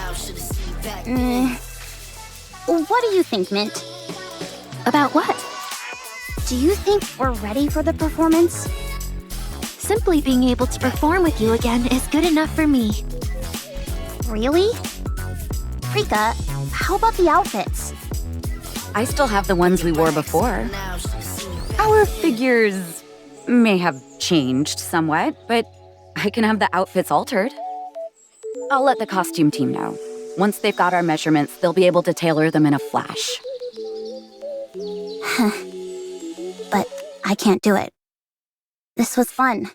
What do you think, Mint? About what? Do you think we're ready for the performance? Simply being able to perform with you again is good enough for me. Really? Rika, how about the outfits? I still have the ones we wore before. Our figures may have changed somewhat, but I can have the outfits altered. I'll let the costume team know. Once they've got our measurements, they'll be able to tailor them in a flash. But I can't do it. This was fun.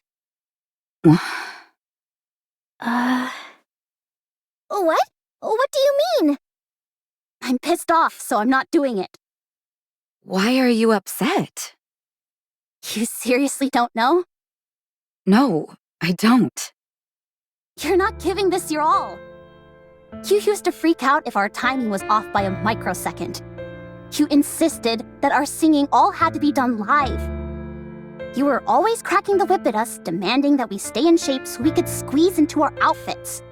What? What do you mean? I'm pissed off, so I'm not doing it. Why are you upset? You seriously don't know? No, I don't. You're not giving this your all. You used to freak out if our timing was off by a microsecond. You insisted that our singing all had to be done live. You were always cracking the whip at us, demanding that we stay in shape so we could squeeze into our outfits.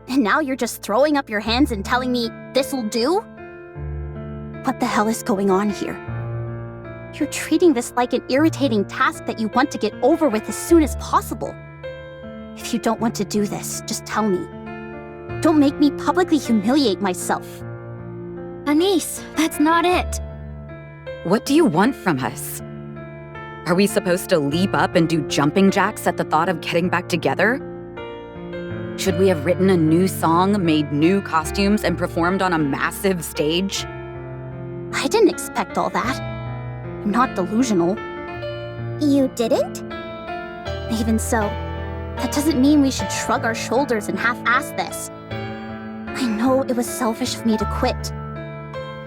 And now you're just throwing up your hands and telling me this'll do? What the hell is going on here? You're treating this like an irritating task that you want to get over with as soon as possible. If you don't want to do this, just tell me. Don't make me publicly humiliate myself. Anise, that's not it. What do you want from us? Are we supposed to leap up and do jumping jacks at the thought of getting back together? Should we have written a new song, made new costumes, and performed on a massive stage? I didn't expect all that. I'm not delusional. You didn't? Even so, that doesn't mean we should shrug our shoulders and half-ass this. I know it was selfish of me to quit.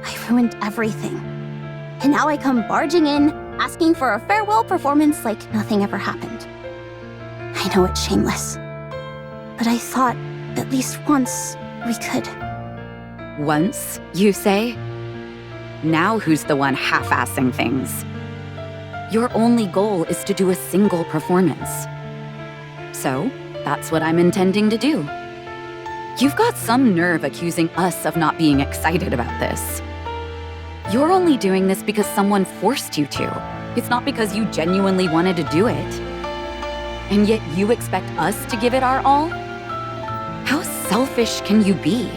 I ruined everything. And now I come barging in, asking for a farewell performance like nothing ever happened. I know it's shameless. But I thought, at least once, we could. Once, you say? Now who's the one half-assing things? Your only goal is to do a single performance. So, that's what I'm intending to do. You've got some nerve accusing us of not being excited about this. You're only doing this because someone forced you to. It's not because you genuinely wanted to do it. And yet you expect us to give it our all? How selfish can you be?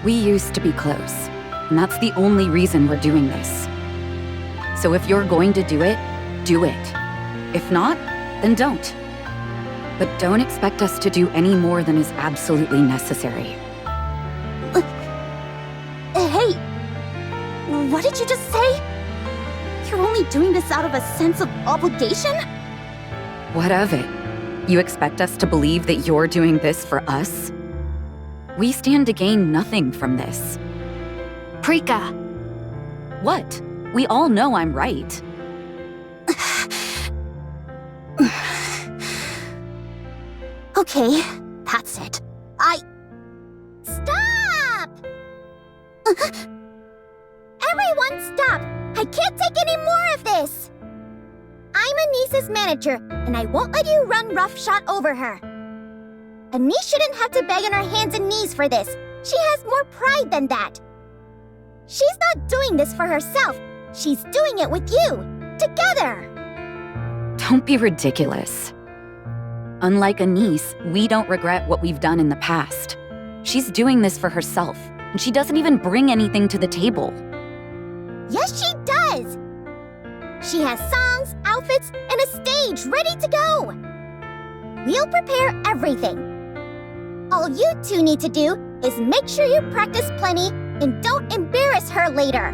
We used to be close, and that's the only reason we're doing this. So if you're going to do it, do it. If not, then don't. But don't expect us to do any more than is absolutely necessary. Hey! What did you just say? You're only doing this out of a sense of obligation? What of it? You expect us to believe that you're doing this for us? We stand to gain nothing from this. Prika! What? We all know I'm right. Okay, that's it. Stop! Everyone stop! I can't take any more of this! I'm Anice's manager, and I won't let you run roughshod over her. Anice shouldn't have to beg on her hands and knees for this. She has more pride than that. She's not doing this for herself. She's doing it with you. Together. Don't be ridiculous. Unlike Anice, we don't regret what we've done in the past. She's doing this for herself, and she doesn't even bring anything to the table. Yes, she does! She has songs, outfits, and a stage ready to go! We'll prepare everything. All you two need to do is make sure you practice plenty and don't embarrass her later.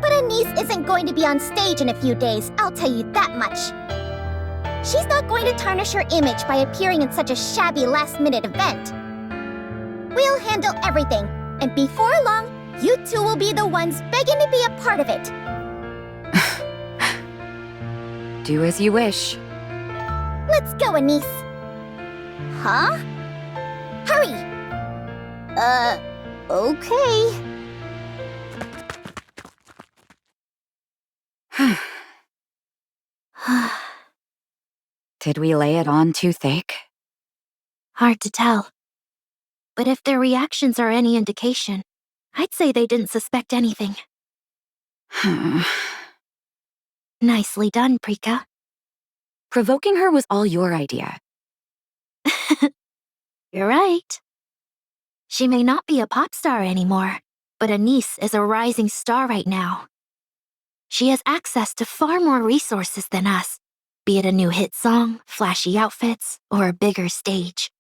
But Anice isn't going to be on stage in a few days, I'll tell you that much. She's not going to tarnish her image by appearing in such a shabby last-minute event. We'll handle everything, and before long, you two will be the ones begging to be a part of it. Do as you wish. Let's go, Anice. Huh? Hurry! Okay. Did we lay it on too thick? Hard to tell. But if their reactions are any indication, I'd say they didn't suspect anything. Nicely done, Prika. Provoking her was all your idea. You're right. She may not be a pop star anymore, but Anice is a rising star right now. She has access to far more resources than us, be it a new hit song, flashy outfits, or a bigger stage.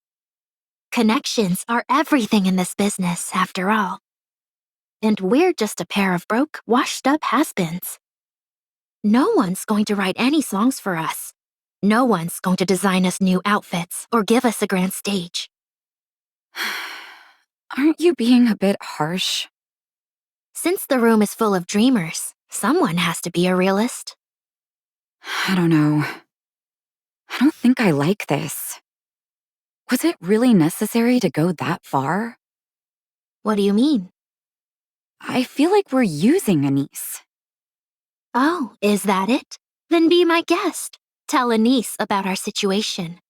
Connections are everything in this business, after all. And we're just a pair of broke, washed-up has-beens. No one's going to write any songs for us. No one's going to design us new outfits or give us a grand stage. Aren't you being a bit harsh? Since the room is full of dreamers, someone has to be a realist. I don't know. I don't think I like this. Was it really necessary to go that far? What do you mean? I feel like we're using Anice. Oh, is that it? Then be my guest. Tell Anice about our situation.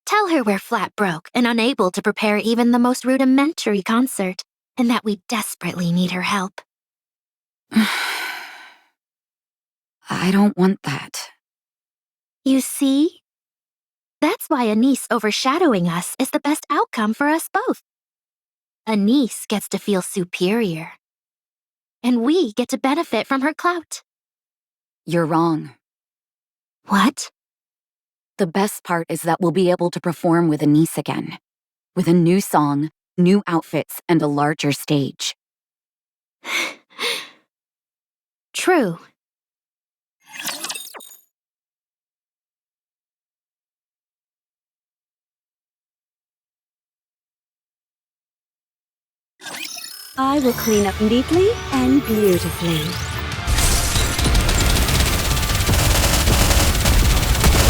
Tell her we're flat broke and unable to prepare even the most rudimentary concert, and that we desperately need her help. I don't want that. You see? That's why Anice overshadowing us is the best outcome for us both. Anice gets to feel superior. And we get to benefit from her clout. You're wrong. What? The best part is that we'll be able to perform with Anice again. With a new song, new outfits, and a larger stage. True. I will clean up neatly and beautifully.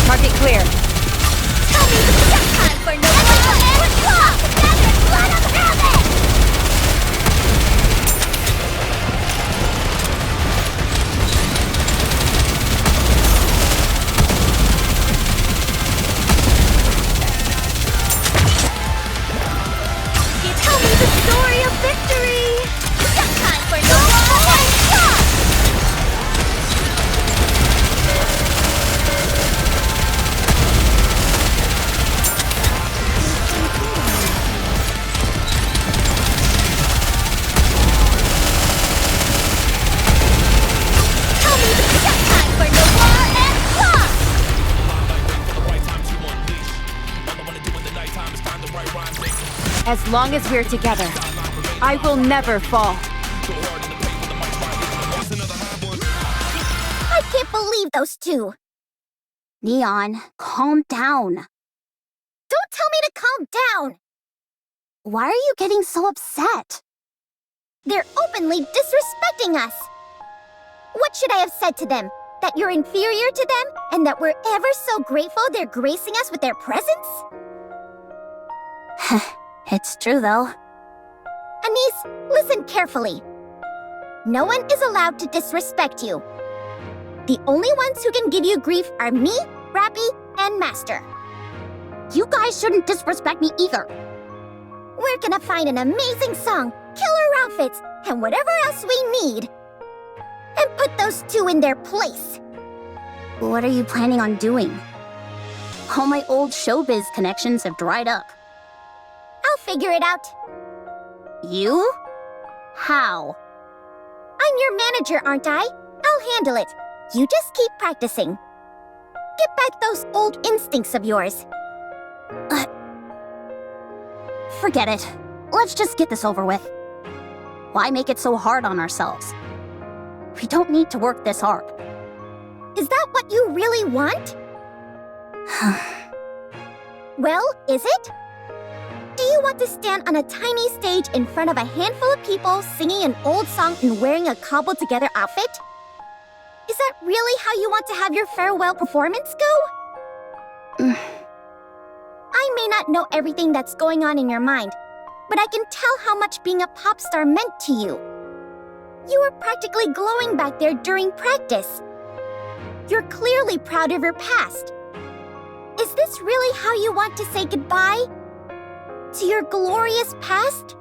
Target clear. Tell me it's time for no one to talk! Together, let 'em have it! As long as we're together, I will never fall. I can't believe those two! Neon, calm down. Don't tell me to calm down! Why are you getting so upset? They're openly disrespecting us! What should I have said to them? That you're inferior to them, and that we're ever so grateful they're gracing us with their presence? It's true, though. Anise, listen carefully. No one is allowed to disrespect you. The only ones who can give you grief are me, Rappy, and Master. You guys shouldn't disrespect me either. We're gonna find an amazing song, killer outfits, and whatever else we need. And put those two in their place. What are you planning on doing? All my old showbiz connections have dried up. I'll figure it out. You? How? I'm your manager, aren't I? I'll handle it. You just keep practicing. Get back those old instincts of yours. Forget it. Let's just get this over with. Why make it so hard on ourselves? We don't need to work this hard. Is that what you really want? Well, is it? Do you want to stand on a tiny stage in front of a handful of people singing an old song and wearing a cobbled-together outfit? Is that really how you want to have your farewell performance go? I may not know everything that's going on in your mind, but I can tell how much being a pop star meant to you. You were practically glowing back there during practice. You're clearly proud of your past. Is this really how you want to say goodbye? To your glorious past?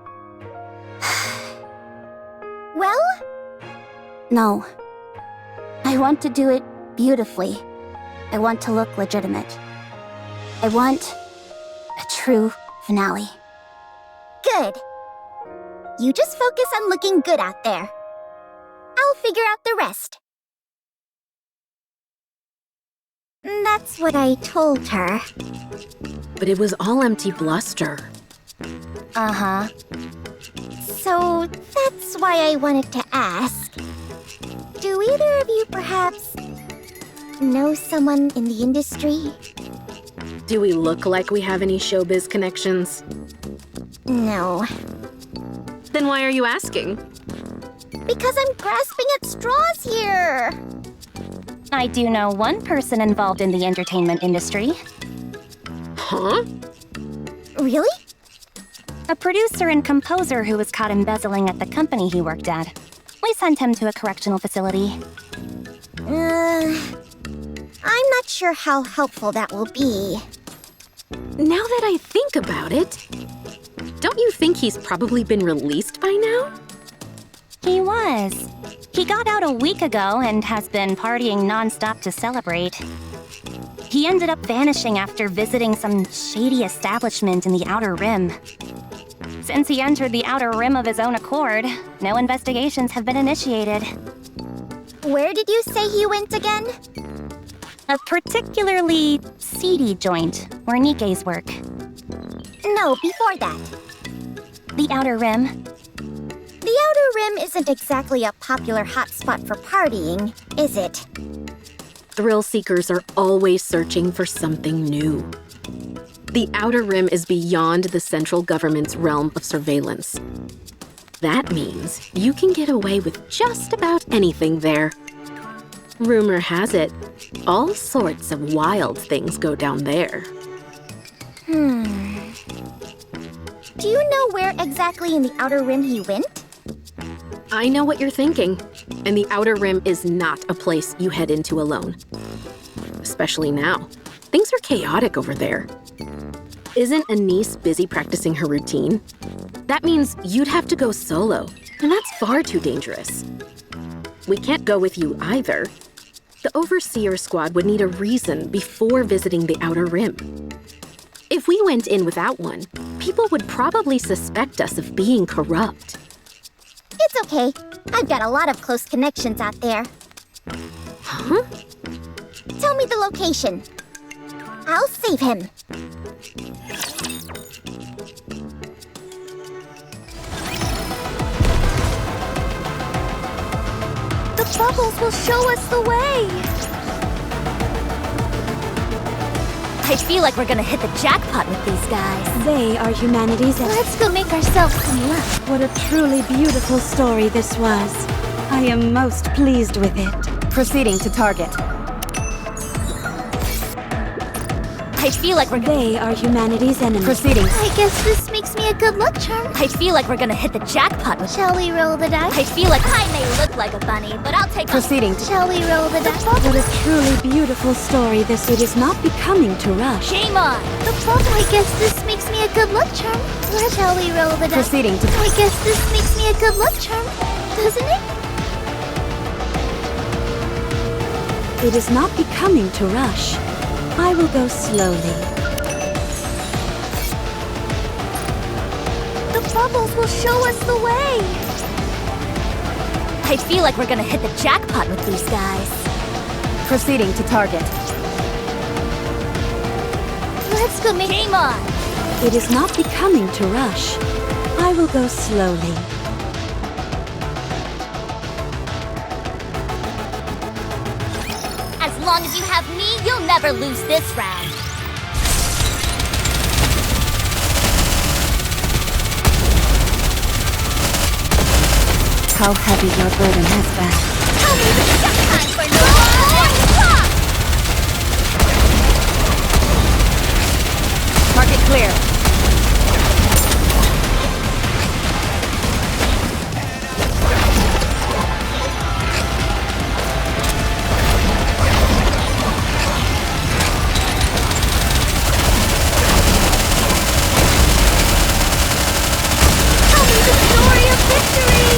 Well? No. I want to do it beautifully. I want to look legitimate. I want a true finale. Good. You just focus on looking good out there. I'll figure out the rest. That's what I told her. But it was all empty bluster. Uh-huh. So that's why I wanted to ask. Do either of you perhaps know someone in the industry? Do we look like we have any showbiz connections? No. Then why are you asking? Because I'm grasping at straws here. I do know one person involved in the entertainment industry. Huh? Really? A producer and composer who was caught embezzling at the company he worked at. We sent him to a correctional facility. I'm not sure how helpful that will be. Now that I think about it, don't you think he's probably been released by now? He was. He got out a week ago and has been partying non-stop to celebrate. He ended up vanishing after visiting some shady establishment in the Outer Rim. Since he entered the Outer Rim of his own accord, no investigations have been initiated. Where did you say he went again? A particularly seedy joint where Nikke's work. No, before that. The Outer Rim. The Outer Rim isn't exactly a popular hotspot for partying, is it? Thrill seekers are always searching for something new. The Outer Rim is beyond the central government's realm of surveillance. That means you can get away with just about anything there. Rumor has it, all sorts of wild things go down there. Do you know where exactly in the Outer Rim he went? I know what you're thinking, and the Outer Rim is not a place you head into alone. Especially now. Things are chaotic over there. Isn't Anise busy practicing her routine? That means you'd have to go solo, and that's far too dangerous. We can't go with you either. The Overseer Squad would need a reason before visiting the Outer Rim. If we went in without one, people would probably suspect us of being corrupt. It's okay. I've got a lot of close connections out there. Huh? Tell me the location. I'll save him. bubbles will show us the way! I feel like we're gonna hit the jackpot with these guys. They are humanity's Let's go make ourselves some luck. What a truly beautiful story this was. I am most pleased with it. Proceeding to target. I feel like They are humanity's enemies. Proceeding. I guess this makes me a good luck charm. I feel like we're gonna hit the jackpot with... Shall we roll the dice? I feel like I may look like a bunny, but I'll take... Proceeding. Shall we roll the dice? What a truly beautiful story this. It is not becoming to rush. Game on! The bubble. I guess this makes me a good luck charm. Where shall we roll the dice? Proceeding to... I guess this makes me a good luck charm, doesn't it? It is not becoming to rush. I will go slowly. The bubbles will show us the way! I feel like we're gonna hit the jackpot with these guys. Proceeding to target. Let's go make... Game on! It is not becoming to rush. I will go slowly. As long as you have me, you'll never lose this round. How heavy your burden has been. Tell me the time for no more. Target clear. Tell me the story of victory.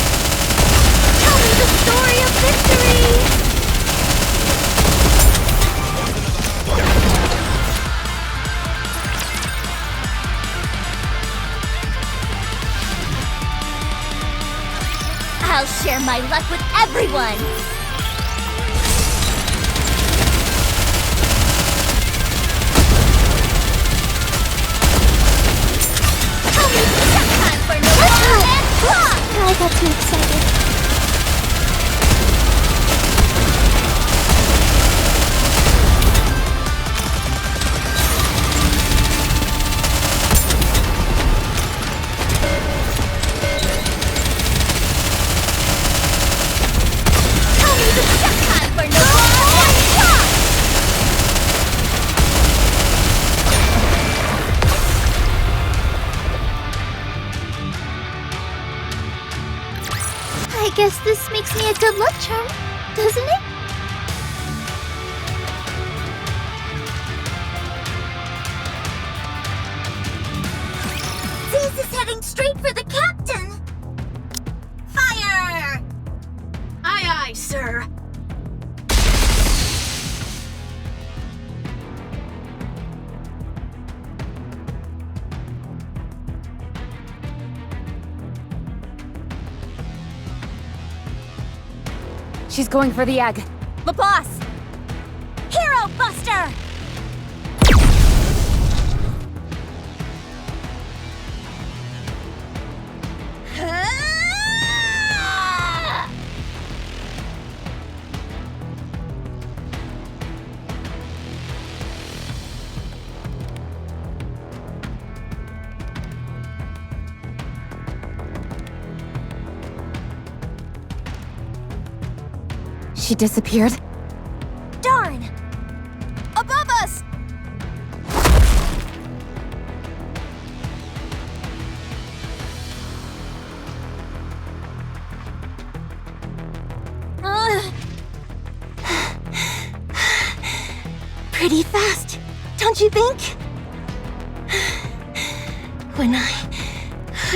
Tell me the story of victory. I'll share my luck with everyone! Tell me it's time for no more and block! I got too excited. Tell me it's time for no more and block! I guess this makes me a good luck charm, doesn't it? Ziz is heading straight for the captain! Fire! Aye, aye, sir. She's going for the egg. The boss! Hero Buster! She disappeared. Darn! Above us! Pretty fast, don't you think? When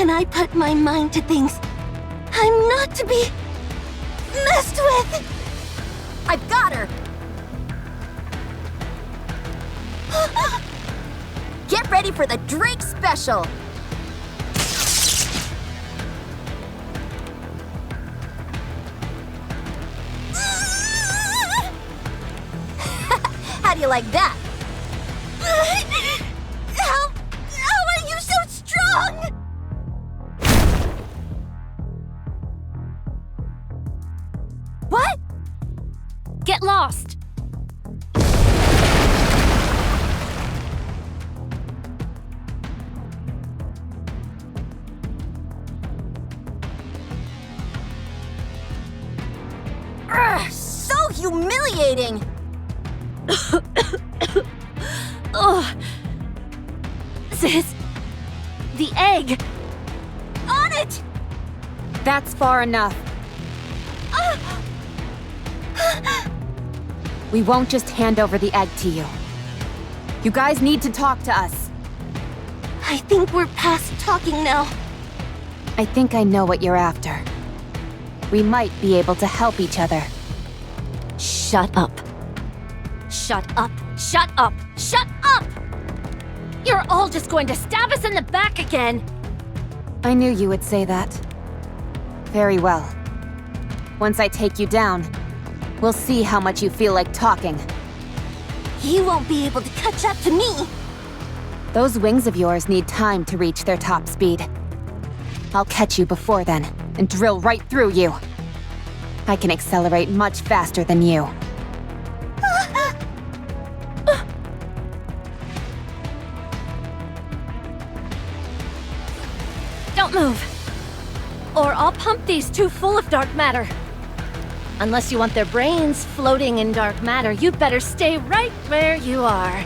I put my mind to things, I'm not to be messed with! I've got her! Get ready for the Drake Special! How do you like that? How are you so strong? What? Get lost! So humiliating! Ugh. Sis, the egg! On it! That's far enough. We won't just hand over the egg to you. You guys need to talk to us. I think we're past talking now. I think I know what you're after. We might be able to help each other. Shut up. Shut up. Shut up. Shut up! You're all just going to stab us in the back again! I knew you would say that. Very well. Once I take you down, we'll see how much you feel like talking. You won't be able to catch up to me! Those wings of yours need time to reach their top speed. I'll catch you before then, and drill right through you. I can accelerate much faster than you. Don't move! Or I'll pump these two full of dark matter. Unless you want their brains floating in dark matter, you'd better stay right where you are.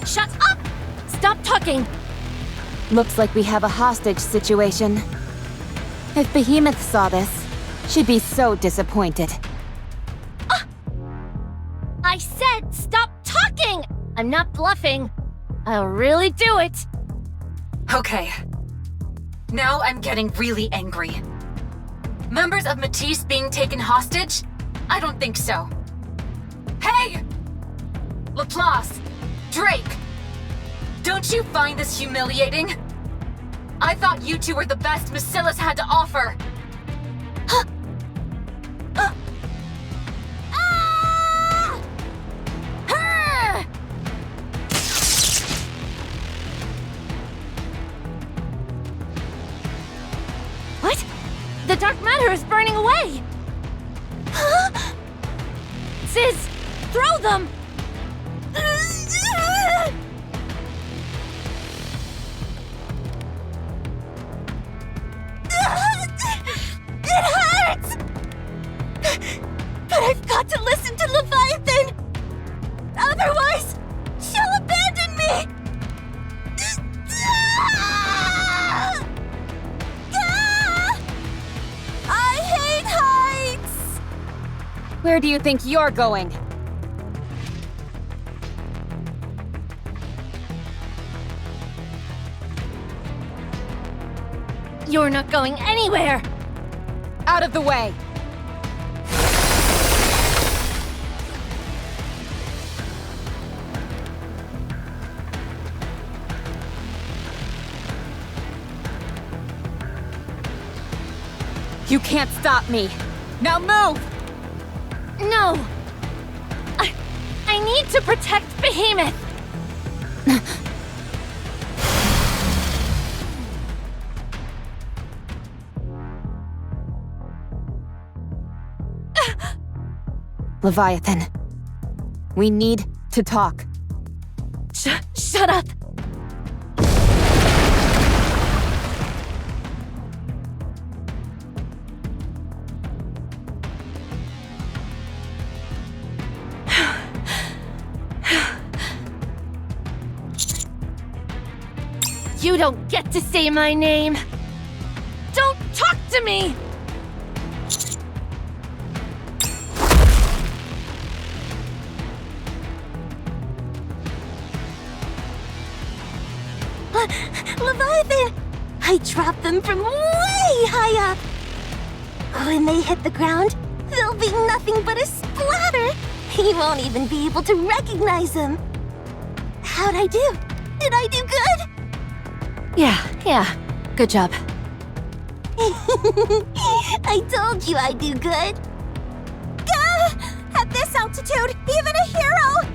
Shut up! Stop talking! Looks like we have a hostage situation. If Behemoth saw this, she'd be so disappointed. I said stop talking! I'm not bluffing. I'll really do it. Okay. Now I'm getting really angry. Members of Matisse being taken hostage? I don't think so. Hey! Laplace! Drake! Don't you find this humiliating? I thought you two were the best Macillus had to offer! What? The dark matter is burning away! Sis, throw them! It hurts! But I've got to listen to Leviathan! Otherwise, she'll abandon me! I hate heights! Where do you think you're going? You're not going anywhere! Out of the way! You can't stop me! Now move! No! I need to protect Behemoth! Leviathan, we need to talk. Shut up! You don't get to say my name! Don't talk to me! Leviathan! I dropped them from way high up! When they hit the ground, they'll be nothing but a splatter! He won't even be able to recognize them! How'd I do? Did I do good? Yeah. Good job. I told you I'd do good! Gah! At this altitude, even a hero!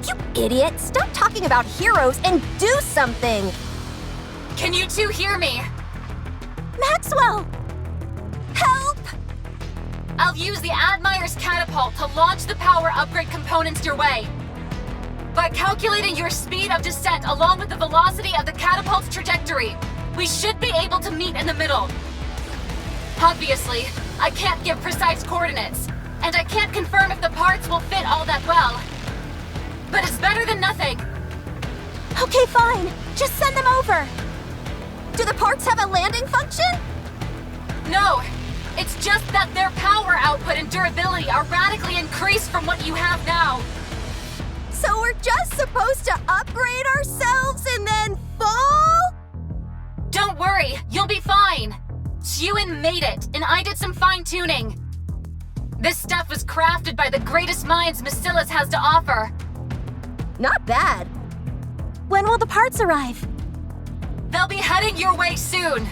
You idiot! Stop talking about heroes and do something! Can you two hear me? Maxwell! Help! I'll use the Admire's catapult to launch the power upgrade components your way. By calculating your speed of descent along with the velocity of the catapult's trajectory, we should be able to meet in the middle. Obviously, I can't give precise coordinates, and I can't confirm if the parts will fit all that well. But it's better than nothing. Okay, fine. Just send them over. Do the parts have a landing function? No, it's just that their power output and durability are radically increased from what you have now. So we're just supposed to upgrade ourselves and then fall? Don't worry, you'll be fine. Xuyun made it, and I did some fine-tuning. This stuff was crafted by the greatest minds Macilas has to offer. Not bad. When will the parts arrive? They'll be heading your way soon.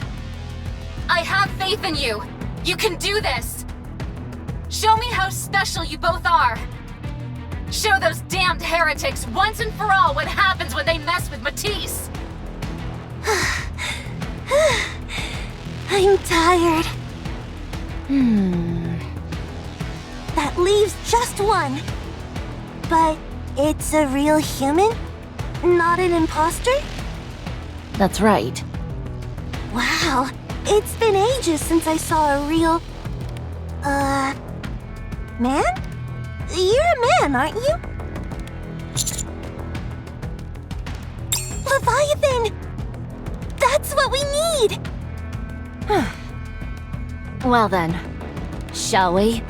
I have faith in you. You can do this. Show me how special you both are. Show those damned heretics once and for all what happens when they mess with Matisse. I'm tired. That leaves just one. But it's a real human? Not an imposter? That's right. Wow, it's been ages since I saw a real... man? You're a man, aren't you? Leviathan! That's what we need! Well then, shall we?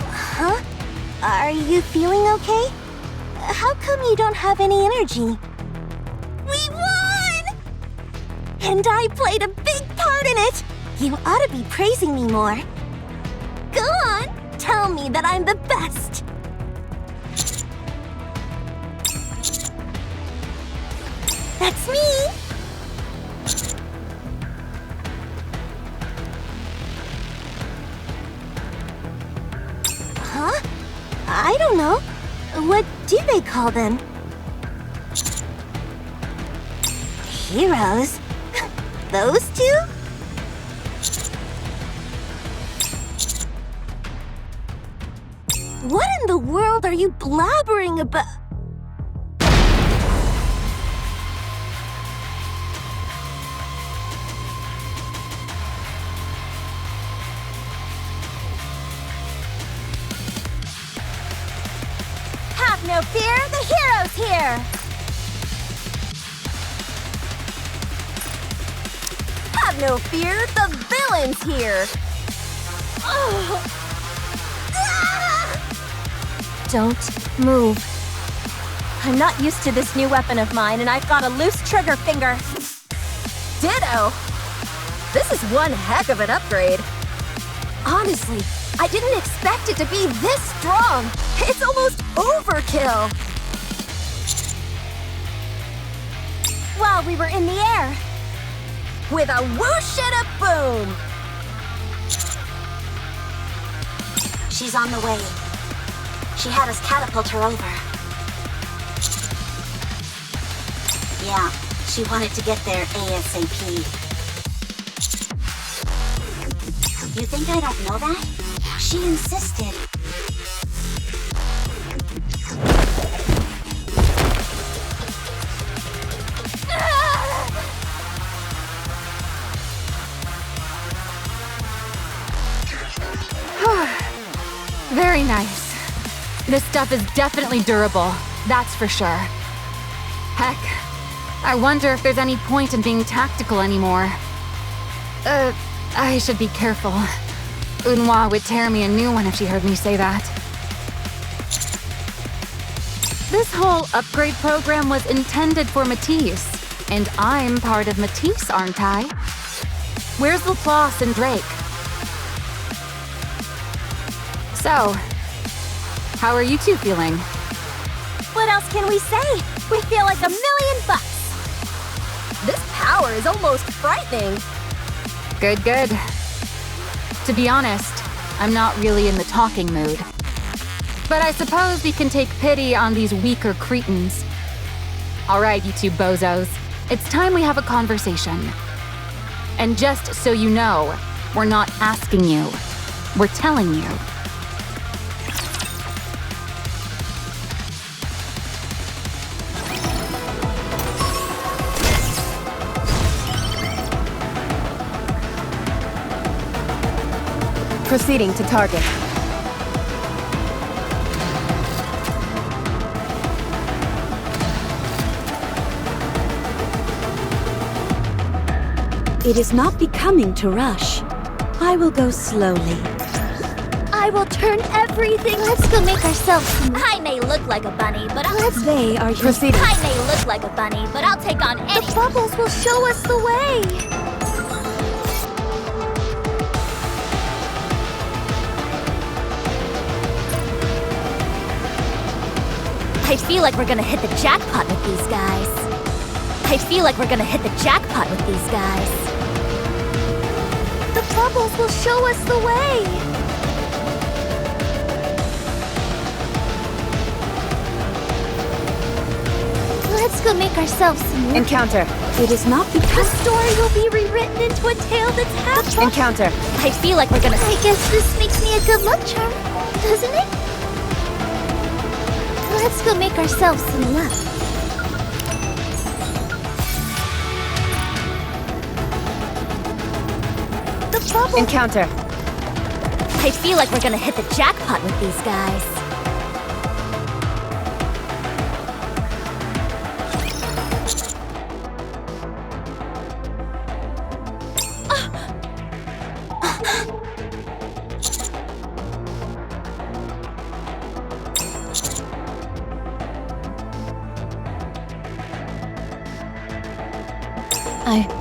Huh? Are you feeling okay? How come you don't have any energy? We won! And I played a big part in it! You ought to be praising me more. Go on, tell me that I'm the best! That's me! Huh? I don't know. What do they call them? Heroes? Those two? What in the world are you blabbering about? Have no fear, the hero's here! Have no fear, the villain's here! Don't move. I'm not used to this new weapon of mine, and I've got a loose trigger finger. Ditto! This is one heck of an upgrade. Honestly, I didn't expect it to be this strong. It's almost overkill. While we were in the air, with a whoosh and a boom. She's on the way. She had us catapult her over. Yeah, she wanted to get there ASAP. You think I don't know that? She insisted. Very nice. This stuff is definitely durable, that's for sure. Heck, I wonder if there's any point in being tactical anymore. I should be careful. Unhwa would tear me a new one if she heard me say that. This whole upgrade program was intended for Matisse, and I'm part of Matisse, aren't I? Where's Laplace and Drake? So, how are you two feeling? What else can we say? We feel like $1 million. This power is almost frightening. Good, good. To be honest, I'm not really in the talking mood. But I suppose we can take pity on these weaker cretins. All right, you two bozos. It's time we have a conversation. And just so you know, we're not asking you. We're telling you. Proceeding to target. It is not becoming to rush. I will go slowly. I will turn everything. Let's go make ourselves some. I may look like a bunny, but They are your... Proceeding. I may look like a bunny, but I'll take on any. The bubbles will show us the way. I feel like we're gonna hit the jackpot with these guys. I feel like we're gonna hit the jackpot with these guys. The bubbles will show us the way. Let's go make ourselves some. Encounter. It is not The because... story will be rewritten into a tale that's half. Encounter. I feel like we're gonna. I guess this makes me a good luck charm, doesn't it? Let's go make ourselves some luck. The bubble. Encounter. I feel like we're gonna hit the jackpot with these guys.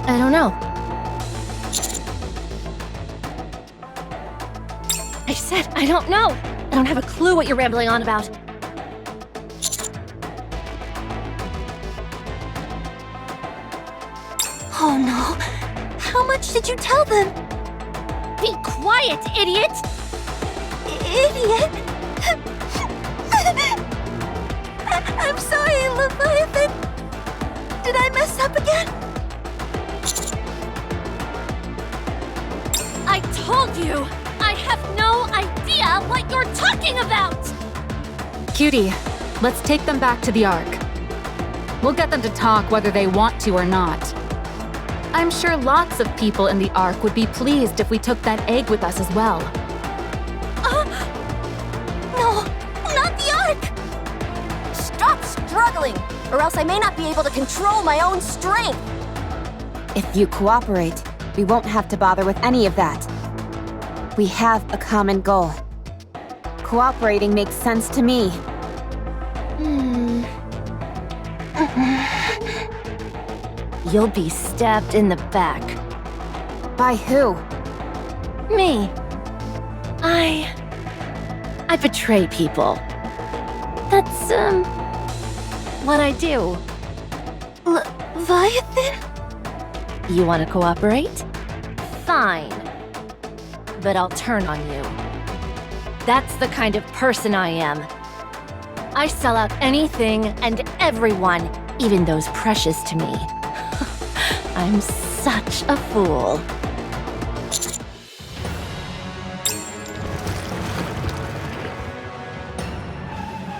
I don't know. I said I don't know. I don't have a clue what you're rambling on about. Oh no. How much did you tell them? Be quiet, idiot! Idiot? I'm sorry, Leviathan. Did I mess up again? I told you! I have no idea what you're talking about! Cutie, let's take them back to the Ark. We'll get them to talk whether they want to or not. I'm sure lots of people in the Ark would be pleased if we took that egg with us as well. No, not the Ark! Stop struggling, or else I may not be able to control my own strength. If you cooperate, we won't have to bother with any of that. We have a common goal. Cooperating makes sense to me. You'll be stabbed in the back. By who? Me. I betray people. That's, what I do. Leviathan? You want to cooperate? Fine. But I'll turn on you. That's the kind of person I am. I sell out anything and everyone, even those precious to me. I'm such a fool.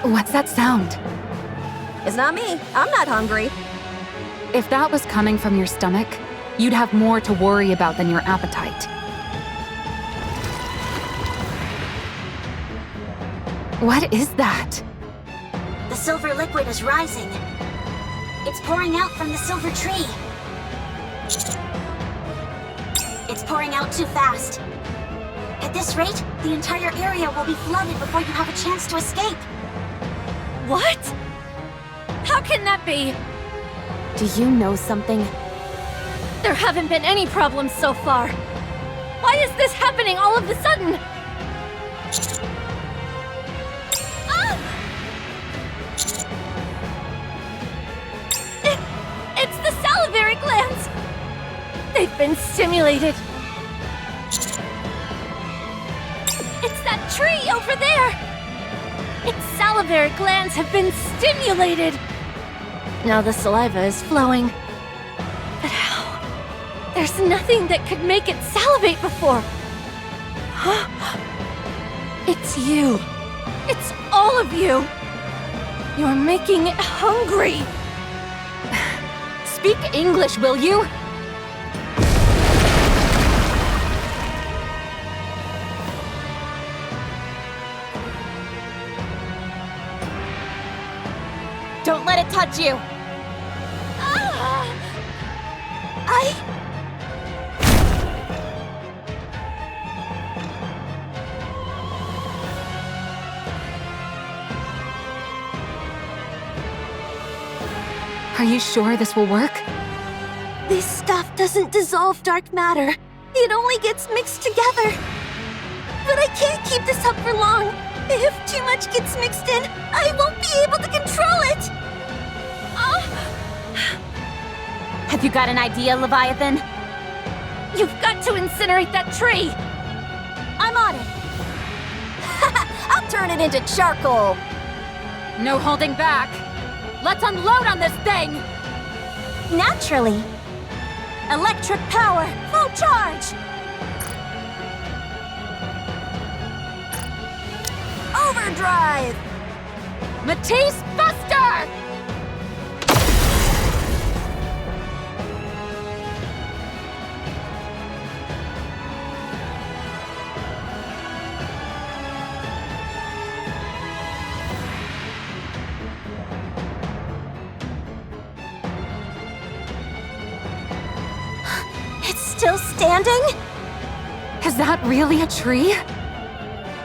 What's that sound? It's not me. I'm not hungry. If that was coming from your stomach, you'd have more to worry about than your appetite. What is that? The silver liquid is rising. It's pouring out from the silver tree. It's pouring out too fast. At this rate, the entire area will be flooded before you have a chance to escape. What? How can that be? Do you know something? There haven't been any problems so far. Why is this happening all of a sudden? It's the salivary glands! They've been stimulated. It's that tree over there! salivary glands have been stimulated! Now the saliva is flowing. But how? There's nothing that could make it salivate before. It's you. It's all of you. You're making it hungry. Speak English, will you? Don't let it touch you! Are you sure this will work? This stuff doesn't dissolve dark matter. It only gets mixed together. But I can't keep this up for long. If too much gets mixed in, I won't be able to control it! Have you got an idea, Leviathan? You've got to incinerate that tree! I'm on it! I'll turn it into charcoal! No holding back! Let's unload on this thing! Naturally! Electric power, full charge! Overdrive! Matisse Buster! Still standing? Is that really a tree?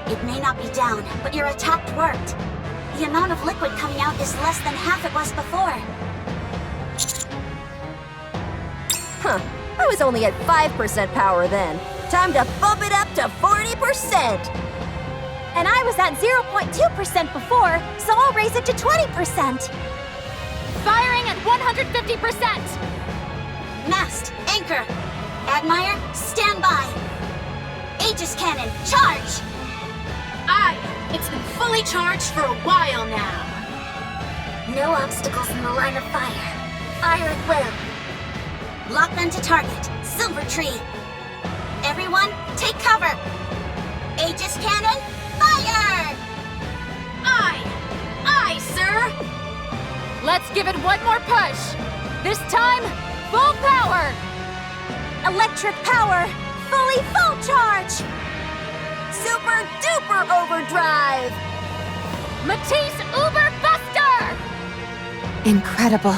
It may not be down, but your attack worked. The amount of liquid coming out is less than half it was before. Huh. I was only at 5% power then. Time to bump it up to 40%! And I was at 0.2% before, so I'll raise it to 20%. Firing at 150%! Mast, anchor. Admire, stand by. Aegis cannon, charge! Aye, it's been fully charged for a while now. No obstacles in the line of fire. Fire at will. Lock them to target. Silver tree. Everyone, take cover. Aegis cannon, fire! Aye! Aye, sir! Let's give it one more push! This time, full power! Electric power, fully full charge! Super duper overdrive! Matisse Uber Buster! Incredible.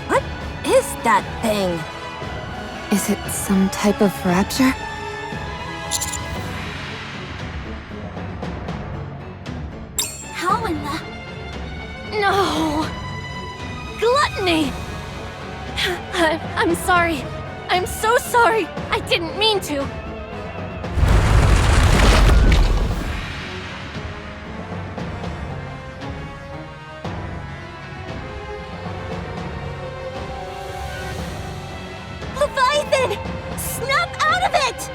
What is that thing? Is it some type of rapture? How in the... No! Gluttony! I'm sorry. I'm so sorry. I didn't mean to. Leviathan! Snap out of it!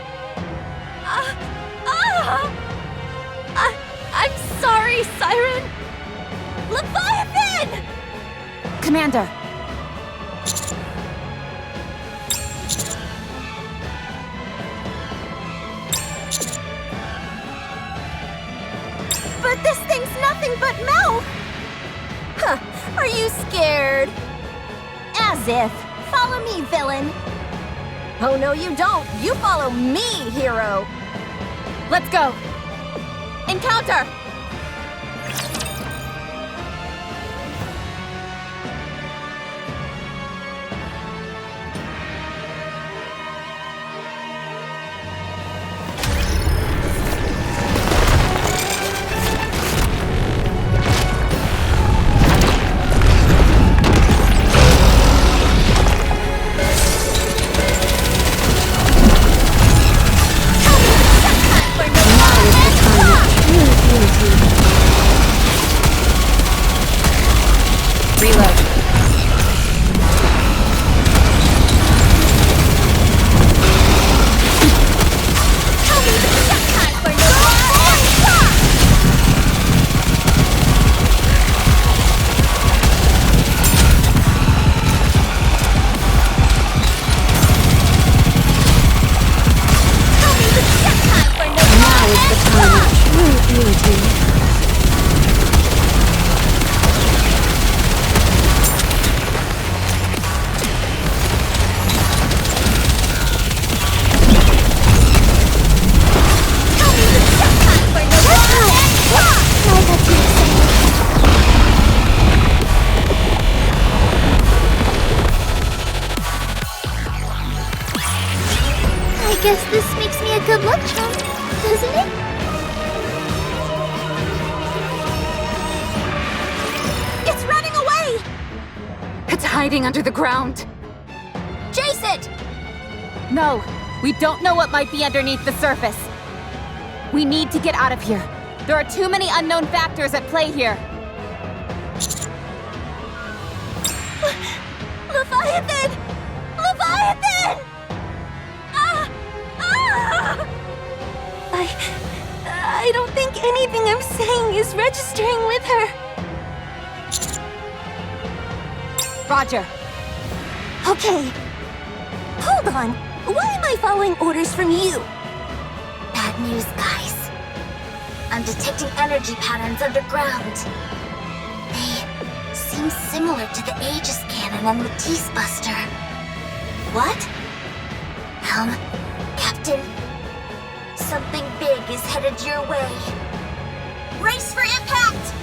I'm sorry, Siren. Leviathan! Commander! nothing but mouth! Huh, are you scared? As if. Follow me, villain. Oh no, you don't. You follow me, hero. Let's go! Encounter! I guess this makes me a good luck charm, doesn't it? It's running away! It's hiding under the ground. Chase it! No, we don't know what might be underneath the surface. We need to get out of here. There are too many unknown factors at play here. Leviathan! Leviathan! Ah! Ah! I don't think anything I'm saying is registering with her. Roger. Okay. Hold on. Why am I following orders from you? Bad news, guys. I'm detecting energy patterns underground. They seem similar to the Aegis Cannon and Matisse Buster. What? Captain, something big is headed your way. Brace for impact!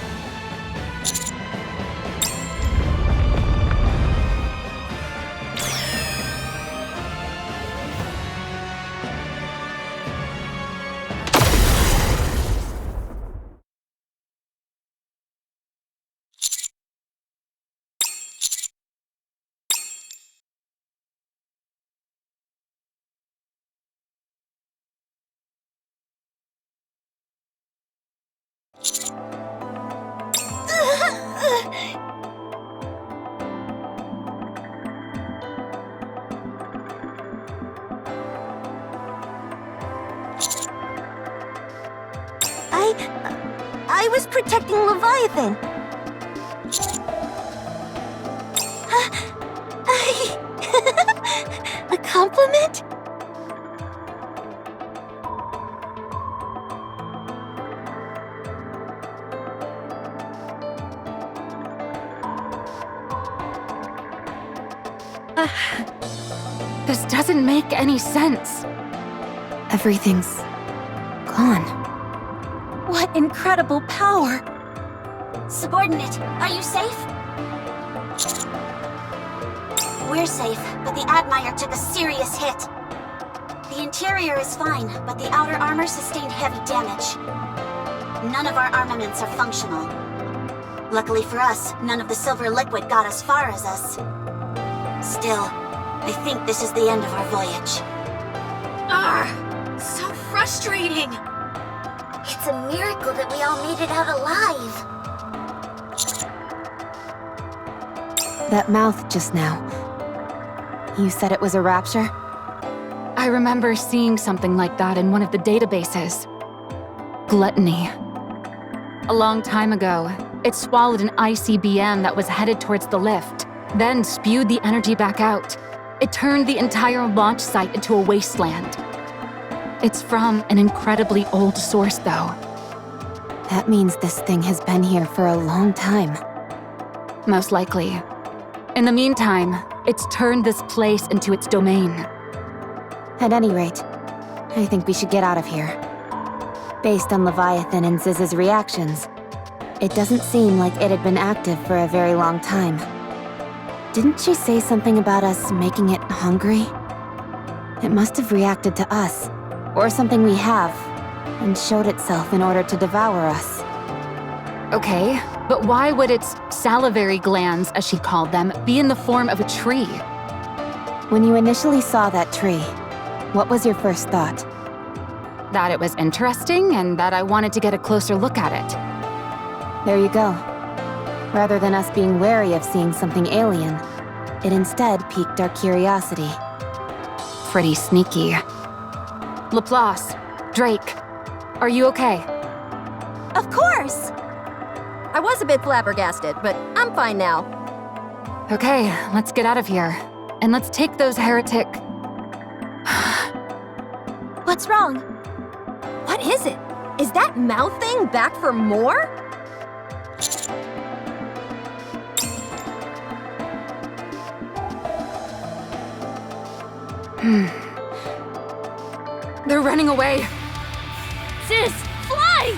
I was protecting Leviathan. A compliment? This doesn't make any sense. Everything's gone. What incredible power! Subordinate, are you safe? We're safe, but the Admire took a serious hit. The interior is fine, but the outer armor sustained heavy damage. None of our armaments are functional. Luckily for us, none of the silver liquid got as far as us. Still, I think this is the end of our voyage. So frustrating! It's a miracle that we all made it out alive. That mouth just now. You said it was a rapture? I remember seeing something like that in one of the databases. Gluttony. A long time ago, it swallowed an ICBM that was headed towards the lift, then spewed the energy back out. It turned the entire launch site into a wasteland. It's from an incredibly old source, though. That means this thing has been here for a long time. Most likely. In the meantime, it's turned this place into its domain. At any rate, I think we should get out of here. Based on Leviathan and Ziz's reactions, it doesn't seem like it had been active for a very long time. Didn't she say something about us making it hungry? It must have reacted to us, or something we have, and showed itself in order to devour us. Okay, but why would its salivary glands, as she called them, be in the form of a tree? When you initially saw that tree, what was your first thought? That it was interesting and that I wanted to get a closer look at it. There you go. Rather than us being wary of seeing something alien, it instead piqued our curiosity. Pretty sneaky. Laplace, Drake, are you okay? Of course! I was a bit flabbergasted, but I'm fine now. Okay, let's get out of here. And let's take those heretic... What's wrong? What is it? Is that mouth thing back for more? They're running away. Sis, fly!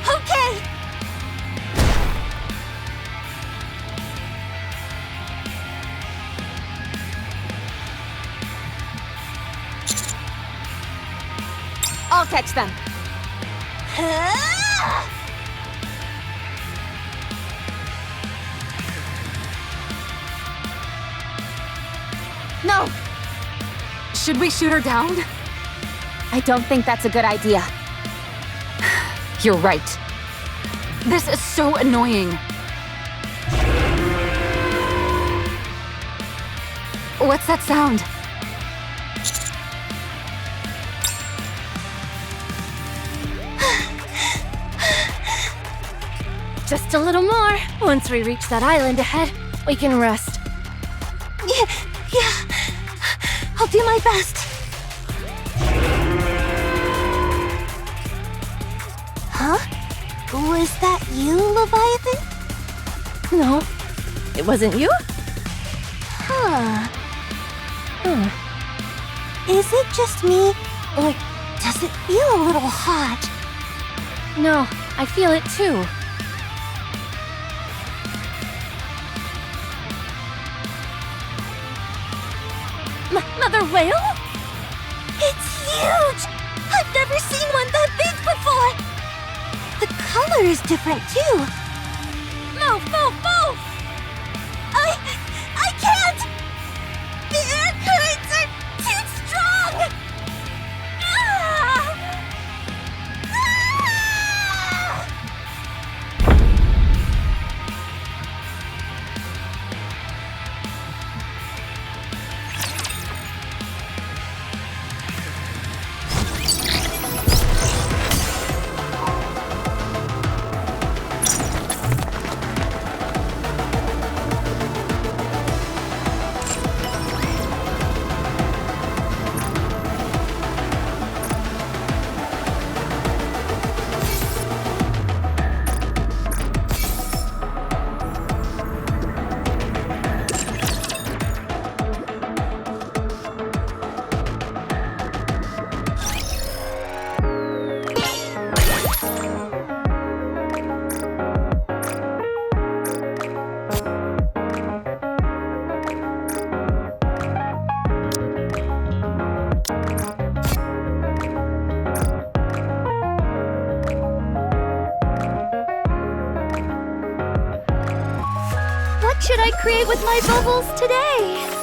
Okay! I'll catch them. No! Should we shoot her down? I don't think that's a good idea. You're right. This is so annoying. What's that sound? Just a little more. Once we reach that island ahead, we can rest. Yeah. I'll do my best. Huh? Was that you, Leviathan? No, it wasn't you? Huh. Is it just me, or does it feel a little hot? No, I feel it too. Mother whale? It's huge! I've never seen one that big before! The color is different too. Move! I can't! The air currents are too strong! Ah! What should I create with my bubbles today?